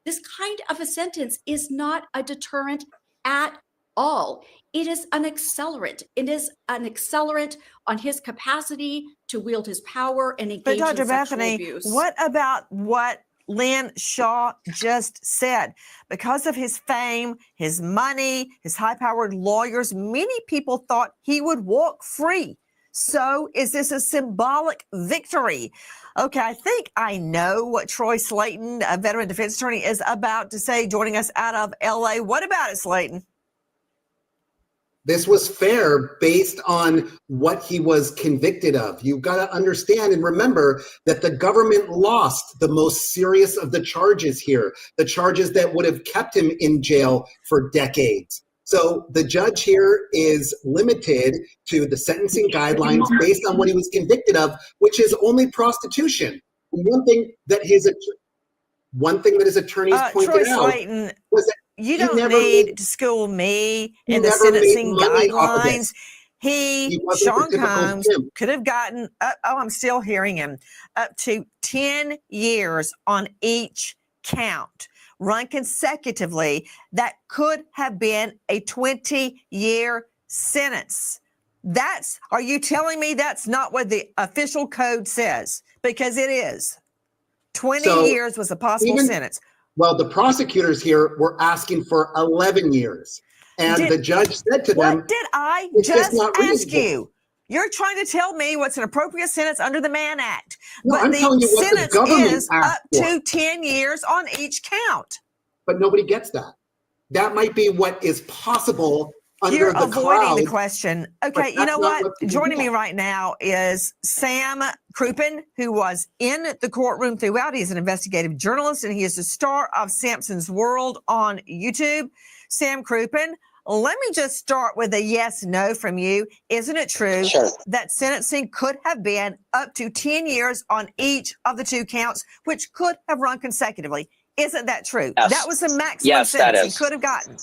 This kind of a sentence is not a deterrent at all. It is an accelerant. It is an accelerant on his capacity to wield his power and engage But Dr. in sexual Bethany, abuse. what about what Lynn Shaw just said? Because of his fame, his money, his high-powered lawyers, many people thought he would walk free. So is this a symbolic victory? Okay, I think I know what Troy Slayton, a veteran defense attorney, is about to say, joining us out of LA. What about it, Slayton? This was fair based on what he was convicted of. You've got to understand and remember that the government lost the most serious of the charges here, the charges that would have kept him in jail for decades. So the judge here is limited to the sentencing guidelines based on what he was convicted of, which is only prostitution. And one thing that one thing that his attorneys Troy pointed out Slayton, was that you he don't never need made- to school me he in the never made sentencing money off of it. guidelines. He wasn't the Sean typical Combs, pimp. could have gotten, I'm still hearing him, up to 10 years on each count, run consecutively. That could have been a 20-year sentence. Are you telling me that's not what the official code says? Because it is. 20 So years was a possible even- sentence. Well, the prosecutors here were asking for 11 years. And the judge said to them, What did I it's just just not ask reasonable. you? You're trying to tell me what's an appropriate sentence under the Mann Act. No, but I'm the telling you what the sentence government is asked up for. to 10 years on each count. But nobody gets that. That might be what is possible under You're the avoiding cloud. the question. Okay, you that's know not what? people Joining me get. right now is Sam Crouppen, who was in the courtroom throughout. He's an investigative journalist, and he is the star of Samson's World on YouTube. Sam Crouppen, let me just start with a yes, no from you. Isn't it true that sentencing could have been up to 10 years on each of the two counts, which could have run consecutively? Isn't that true? Yes. That was the maximum Yes, that sentence is. he could have gotten.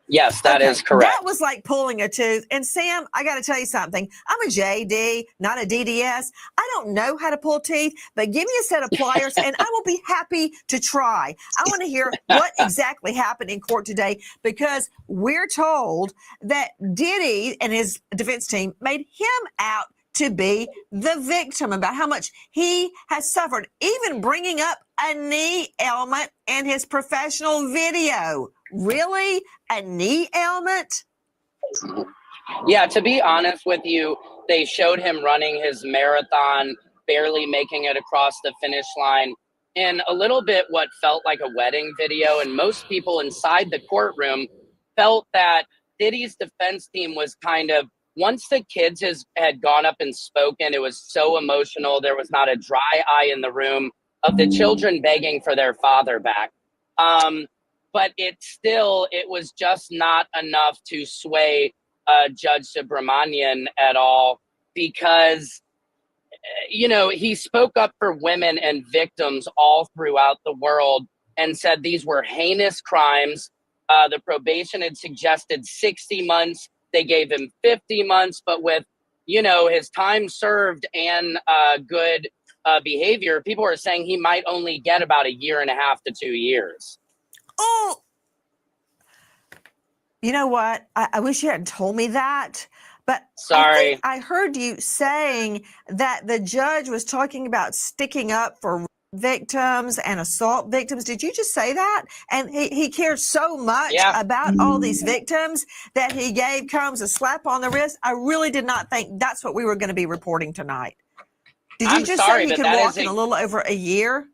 Yes, that is correct. That was like pulling a tooth. And Sam, I got to tell you something. I'm a JD, not a DDS. I don't know how to pull teeth, but give me a set of pliers and I will be happy to try. I want to hear what exactly happened in court today, because we're told that Diddy and his defense team made him out to be the victim, about how much he has suffered, even bringing up a knee ailment in his professional video. Really? A knee ailment? Yeah, to be honest with you, they showed him running his marathon, barely making it across the finish line, in a little bit what felt like a wedding video. And most people inside the courtroom felt that Diddy's defense team was kind of, once the kids had gone up and spoken, it was so emotional. There was not a dry eye in the room of the children begging for their father back. But it was just not enough to sway Judge Subramanian at all, because, he spoke up for women and victims all throughout the world and said these were heinous crimes. The probation had suggested 60 months. They gave him 50 months, but with, his time served and good behavior, people are saying he might only get about 1.5 to 2 years. Oh, you know what? I wish you hadn't told me that. But Sorry. I heard you saying that the judge was talking about sticking up for victims and assault victims. Did you just say that? And he cared so much about all these victims that he gave Combs a slap on the wrist. I really did not think that's what we were going to be reporting tonight. Did you just say he could walk in a little over a year?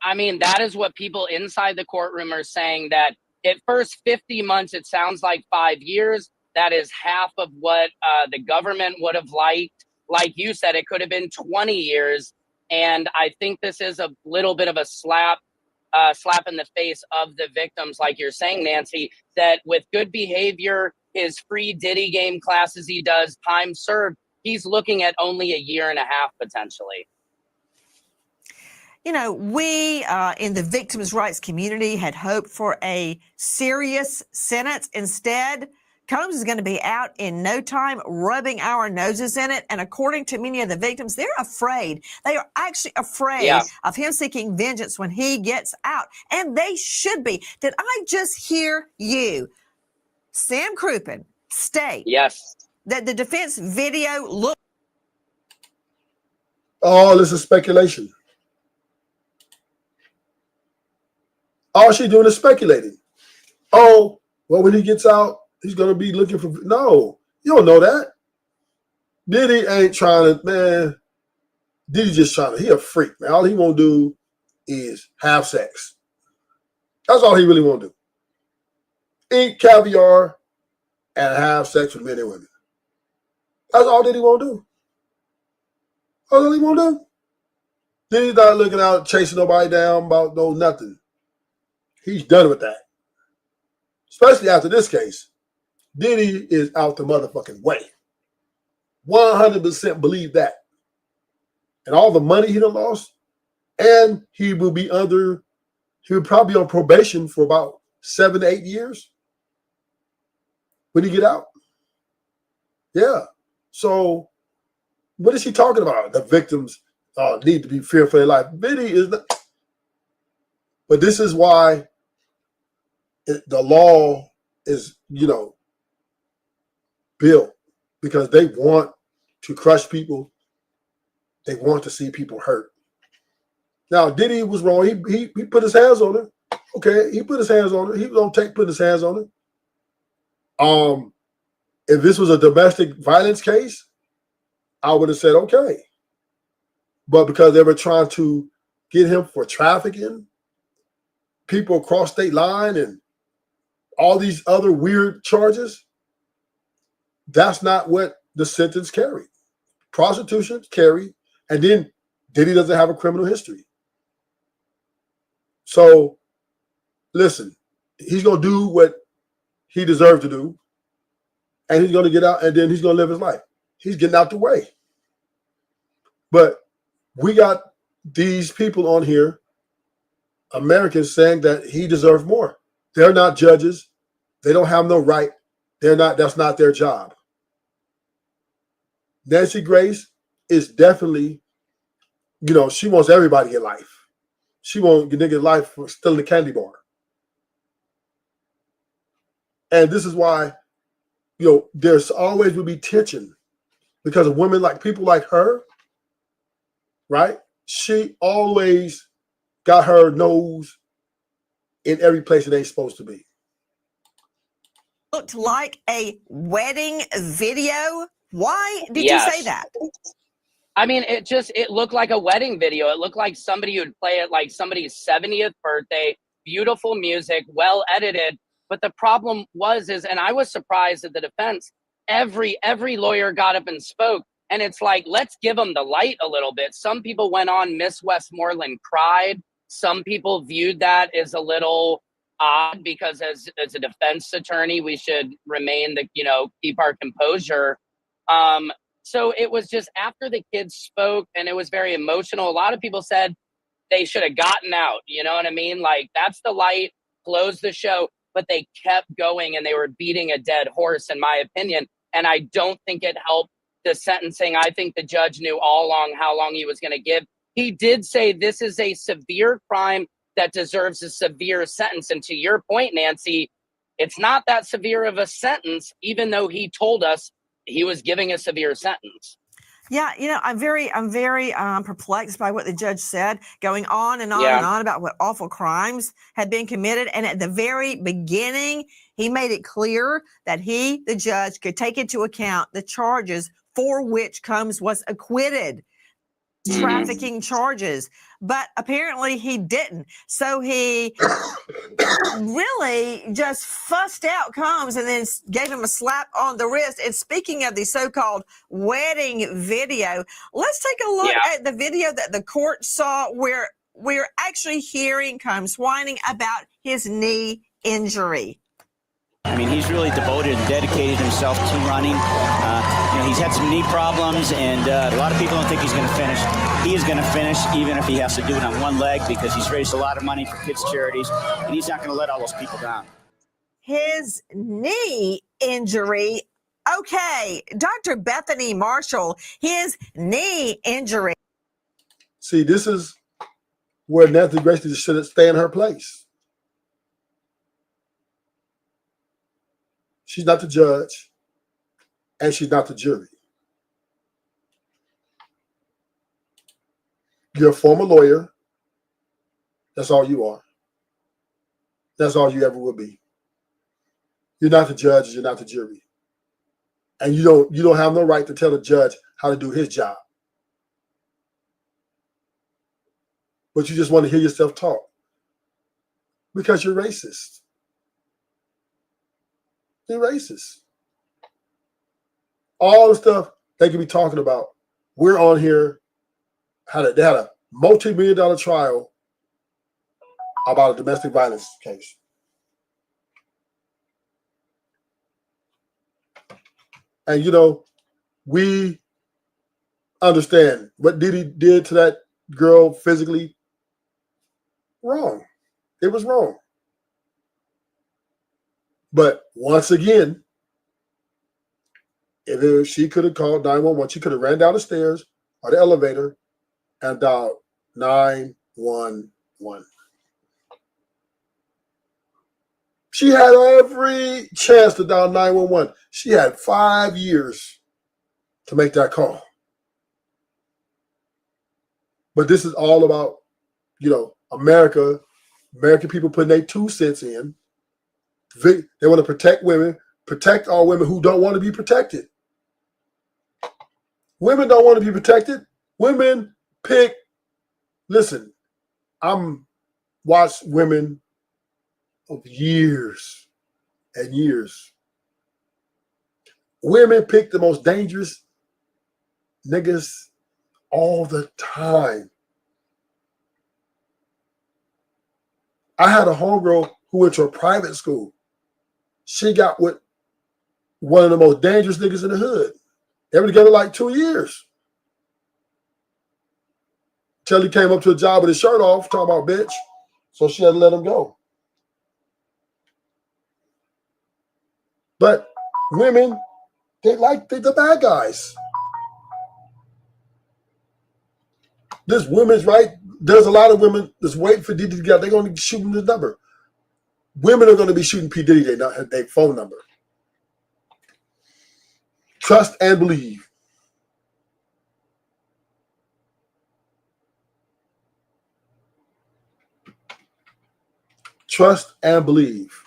I mean, that is what people inside the courtroom are saying, that at first 50 months, it sounds like 5 years. That is half of what the government would have liked. Like you said, it could have been 20 years. And I think this is a little bit of a slap in the face of the victims, like you're saying, Nancy, that with good behavior, his free Diddy game classes he does, time served, he's looking at only 1.5 years potentially. We in the victims' rights community had hoped for a serious sentence. Instead, Combs is going to be out in no time, rubbing our noses in it. And according to many of the victims, they're afraid. They are actually afraid of him seeking vengeance when he gets out. And they should be. Did I just hear you, Sam Crouppen, state that the defense video looked? All this is speculation. All she's doing is speculating. Oh, well, when he gets out, he's going to be looking for... No, you don't know that. Diddy ain't trying to... Man, Diddy just trying to... He a freak, man. All he won't do is have sex. That's all he really won't do. Eat caviar and have sex with men and women. That's all Diddy won't do. That's all he won't do. Diddy's not looking out, chasing nobody down about no nothing. He's done with that. Especially after this case. Diddy is out the motherfucking way. 100% believe that. And all the money he done lost, and he will be under he would probably be on probation for about 7 to 8 years when he get out. Yeah. So what is he talking about? The victims need to be feared for their life. Biddy is not. But this is why the law is, built, because they want to crush people. They want to see people hurt. Now, Diddy was wrong. He put his hands on her. Okay, he put his hands on her. He was going to put his hands on her. If this was a domestic violence case, I would have said okay. But because they were trying to get him for trafficking people across state line and all these other weird charges, that's not what the sentence carried. Prostitution carried, and then Diddy doesn't have a criminal history. So, listen, he's going to do what he deserves to do, and he's going to get out, and then he's going to live his life. He's getting out the way. But we got these people on here, Americans, saying that he deserves more. They're not judges. They don't have no right. That's not their job. Nancy Grace is definitely, she wants everybody to get life. She won't get life for stealing a candy bar. And this is why, there's always will be tension because of women like people like her, right? She always got her nose in every place it ain't supposed to be. Looked like a wedding video. Why did Yes. you say that? I mean, it looked like a wedding video. It looked like somebody would play it like somebody's 70th birthday, beautiful music, well edited. But the problem and I was surprised at the defense, every lawyer got up and spoke. And it's like, let's give them the light a little bit. Some people went on, Miss Westmoreland cried. Some people viewed that as a little odd because as a defense attorney, we should remain keep our composure. So it was just after the kids spoke and it was very emotional. A lot of people said they should have gotten out. You know what I mean? Like, that's the light, close the show, but they kept going and they were beating a dead horse, in my opinion. And I don't think it helped the sentencing. I think the judge knew all along how long he was going to give. He did say this is a severe crime that deserves a severe sentence. And to your point, Nancy, it's not that severe of a sentence, even though he told us he was giving a severe sentence. Yeah, I'm very perplexed by what the judge said, going on and on Yeah. and on about what awful crimes had been committed. And at the very beginning, he made it clear that the judge, could take into account the charges for which Combs was acquitted. Trafficking charges, but apparently he didn't. So he really just fussed out Combs and then gave him a slap on the wrist. And speaking of the so-called wedding video, let's take a look at the video that the court saw where we're actually hearing Combs whining about his knee injury. I mean, he's really devoted and dedicated himself to running. He's had some knee problems, and a lot of people don't think he's going to finish. He is going to finish, even if he has to do it on one leg, because he's raised a lot of money for kids' charities, and he's not going to let all those people down. His knee injury. Okay, Dr. Bethany Marshall, his knee injury. See, this is where Nancy Grace should stay in her place. She's not the judge, and she's not the jury. You're a former lawyer. That's all you are. That's all you ever will be. You're not the judge, you're not the jury. And you don't have no right to tell the judge how to do his job. But you just want to hear yourself talk because you're racist. You're racist. All the stuff they could be talking about. We're on here. They had a multi-million-dollar trial about a domestic violence case. And we understand what Diddy did to that girl physically. Wrong. It was wrong. But once again, she could have called 911. She could have ran down the stairs or the elevator and dialed 911. She had every chance to dial 911. She had 5 years to make that call. But this is all about, American people putting their 2 cents in. They want to protect women, protect all women who don't want to be protected. Women don't want to be protected. Women pick. Listen, I'm watched women of years and years. Women pick the most dangerous niggas all the time. I had a homegirl who went to a private school. She got with one of the most dangerous niggas in the hood. They were together like 2 years. Till he came up to a job with his shirt off, talking about bitch. So she had to let him go. But women, they're the bad guys. There's women's right. There's a lot of women that's waiting for Diddy to get out. They're going to shoot him the number. Women are going to be shooting P. Diddy their phone number. Trust and believe. Trust and believe.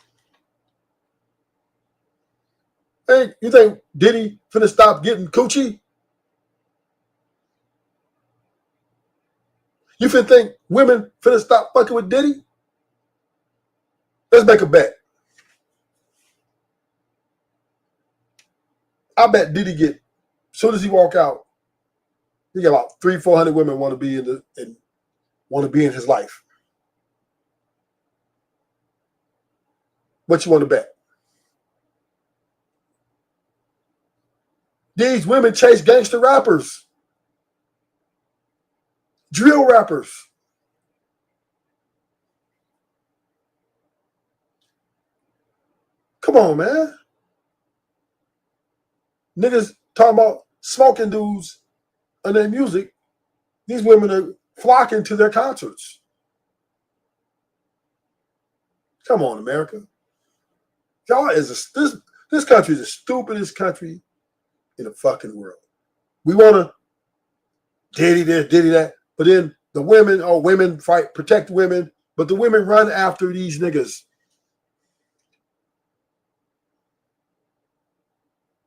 Hey, you think Diddy finna stop getting coochie? You finna think women finna stop fucking with Diddy? Let's make a bet. I bet Diddy get, as soon as he walk out, he got about 300-400 women want to be in his life. What you want to bet? These women chase gangster rappers, drill rappers. Come on, man. Niggas talking about smoking dudes and their music. These women are flocking to their concerts. Come on, America. Y'all this country is the stupidest country in the fucking world. We want to Diddy this, Diddy that, but then the women fight, protect women, but the women run after these niggas.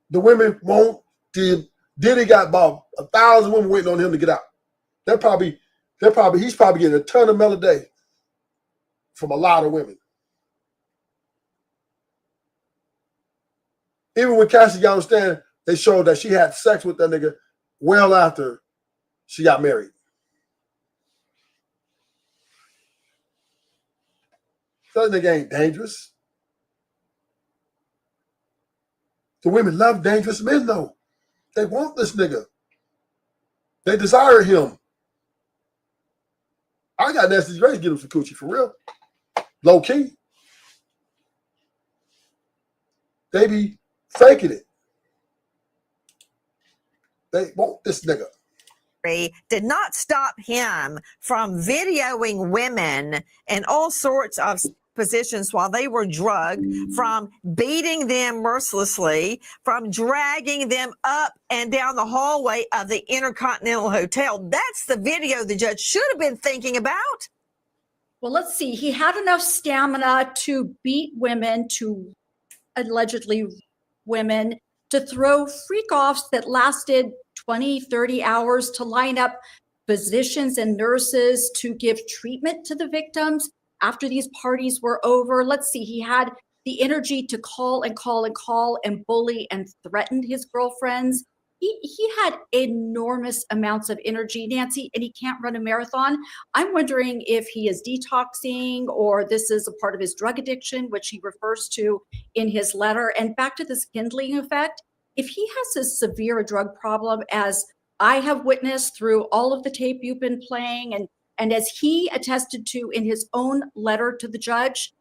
The women won't. Diddy got about 1,000 women waiting on him to get out. He's probably getting a ton of mail a day from a lot of women. Even when Cassie got on stand, they showed that she had sex with that nigga well after she got married. That nigga ain't dangerous. The women love dangerous men, though. They want this nigga. They desire him. I got Nasty Grace get him some coochie for real. Low key. They be faking it. They want this nigga. Did not stop him from videoing women in all sorts of positions while they were drugged, from beating them mercilessly, from dragging them up and down the hallway of the Intercontinental Hotel. That's the video the judge should have been thinking about. Well, let's see. He had enough stamina to beat women, to allegedly women, to throw freak-offs that lasted 20, 30 hours, to line up physicians and nurses to give treatment to the victims after these parties were over. Let's see, he had the energy to call and bully and threaten his girlfriends. He had enormous amounts of energy, Nancy, and he can't run a marathon. I'm wondering if he is detoxing or this is a part of his drug addiction, which he refers to in his letter. And back to this kindling effect, if he has as severe a drug problem as I have witnessed through all of the tape you've been playing and And as he attested to in his own letter to the judge,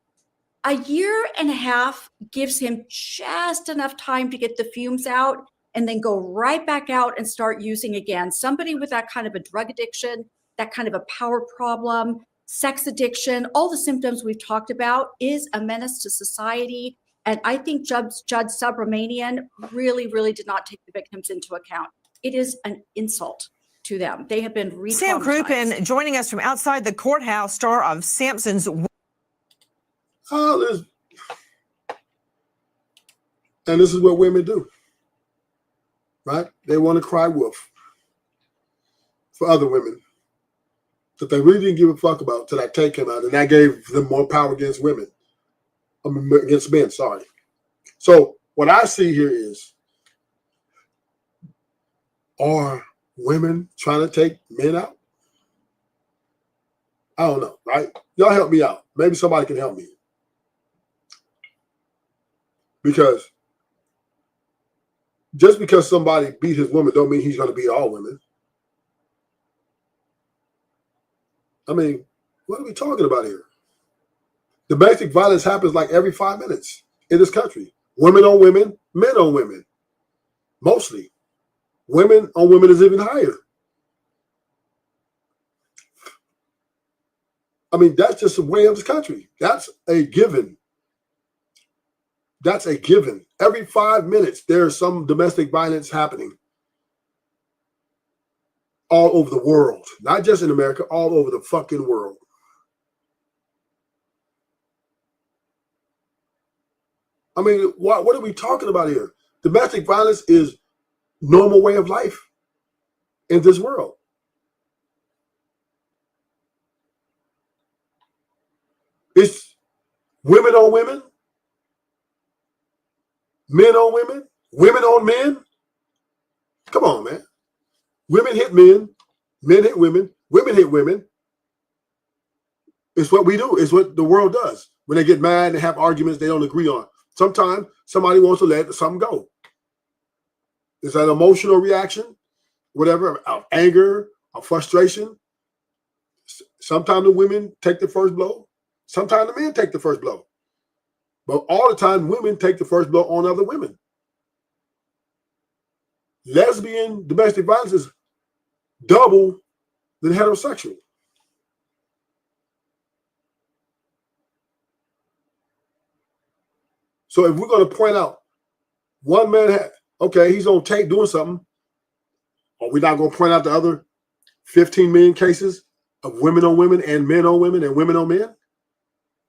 a year and a half gives him just enough time to get the fumes out and then go right back out and start using again. Somebody with that kind of a drug addiction, that kind of a power problem, sex addiction, all the symptoms we've talked about is a menace to society. And I think Judge Subramanian really, really did not take the victims into account. It is an insult to them. They have been re-traumatized. Sam Crupen joining us from outside the courthouse, star of Samson's. And this is what women do, right? They want to cry wolf for other women that they really didn't give a fuck about till that tape came out, and that gave them more power against women. Against men, sorry. So what I see here is, are women trying to take men out? I don't know, right? Y'all help me out. Maybe somebody can help me. Because just because somebody beat his woman don't mean he's going to beat all women. I mean, what are we talking about here? Domestic violence happens like every 5 minutes in this country. Women on women, men on women. Mostly. Women on women is even higher. I mean, that's just the way of this country. That's a given. That's a given. Every 5 minutes, there's some domestic violence happening all over the world. Not just in America, all over the fucking world. I mean, what are we talking about here? Domestic violence is normal way of life in this world. It's women on women, men on women, women on men. Come on, man. Women hit men, men hit women hit women. It's what we do. It's what the world does. When they get mad and have arguments they don't agree on. Sometimes somebody wants to let something go. It's an emotional reaction, whatever, of anger, of frustration. Sometimes the women take the first blow. Sometimes the men take the first blow. But all the time, women take the first blow on other women. Lesbian domestic violence is double than heterosexual. So if we're going to point out one man okay, he's on tape doing something, are we not going to point out the other 15 million cases of women on women and men on women and women on men?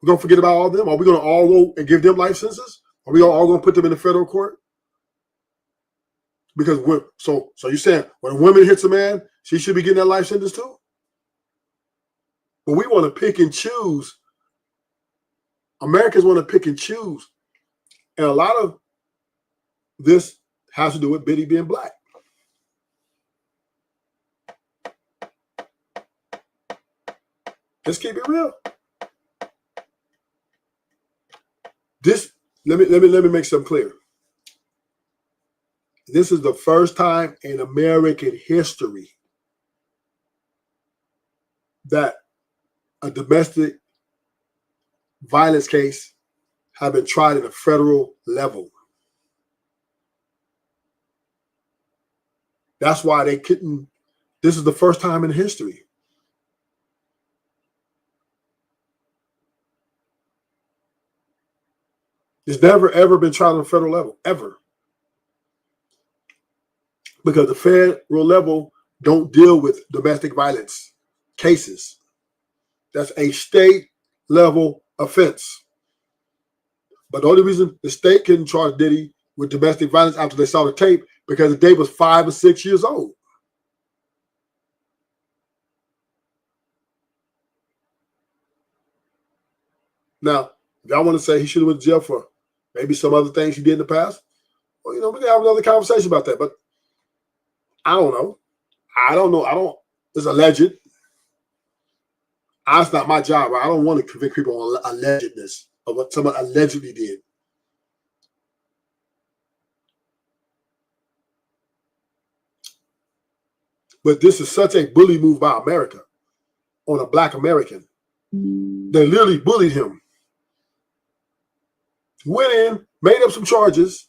We're going to forget about all of them? Are we going to all go and give them life sentences? Are we all going to put them in the federal court? Because so you're saying when a woman hits a man, she should be getting that life sentence too? But we want to pick and choose. Americans want to pick and choose. And a lot of this has to do with Biddy being black. Let's keep it real. Let me make something clear. This is the first time in American history that a domestic violence case have been tried at a federal level. That's why they couldn't. This is the first time in history. It's never, ever been tried on a federal level, ever. Because the federal level don't deal with domestic violence cases. That's a state level offense. But the only reason the state couldn't charge Diddy with domestic violence after they saw the tape, because the tape was 5 or 6 years old. Now, if y'all want to say he should have went to jail for maybe some other things he did in the past, well, we can have another conversation about that. But I don't know. It's alleged. That's not my job. Right? I don't want to convict people on allegedness of what someone allegedly did. But this is such a bully move by America. on a black American. They literally bullied him. Went in, made up some charges.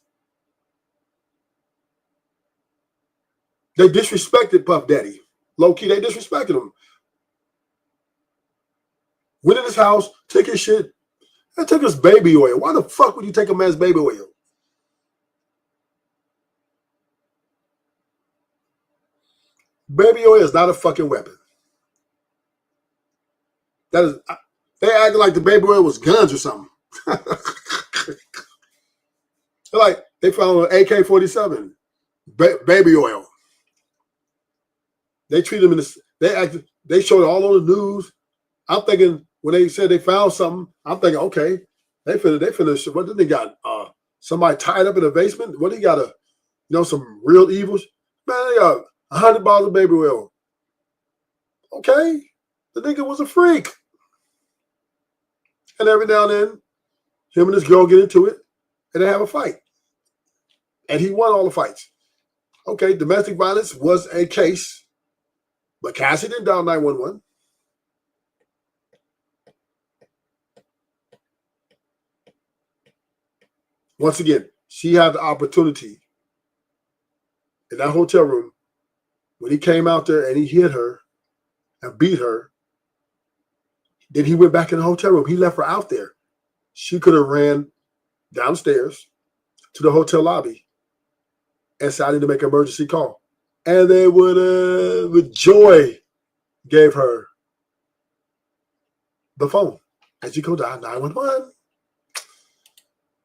They disrespected Puff Daddy. Low key, they disrespected him. Went in his house, took his shit, and took his baby oil. Why the fuck would you take a man's baby oil? Baby oil is not a fucking weapon. That is, they acting like the baby oil was guns or something. Like they found an AK-47, baby oil. They treat them in this. They showed it all on the news. I'm thinking when they said they found something, I'm thinking, okay, they finished. What did they got? Somebody tied up in a basement. What they got? Some real evils. Man, they got 100 bottles of baby oil. Okay, the nigga was a freak. And every now and then, him and this girl get into it, and they have a fight. And he won all the fights. Okay, domestic violence was a case, but Cassie didn't dial 911. Once again, she had the opportunity in that hotel room when he came out there and he hit her and beat her. Then he went back in the hotel room. He left her out there. She could have ran downstairs to the hotel lobby and said, I need to make an emergency call. And they would have, with joy, gave her the phone. And she called 911.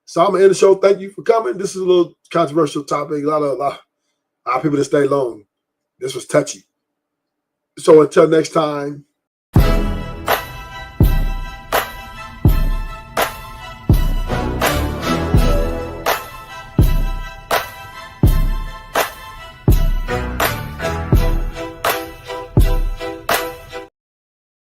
So I'm going to end the show. Thank you for coming. This is a little controversial topic. A lot of people that stay long. This was touchy. So until next time,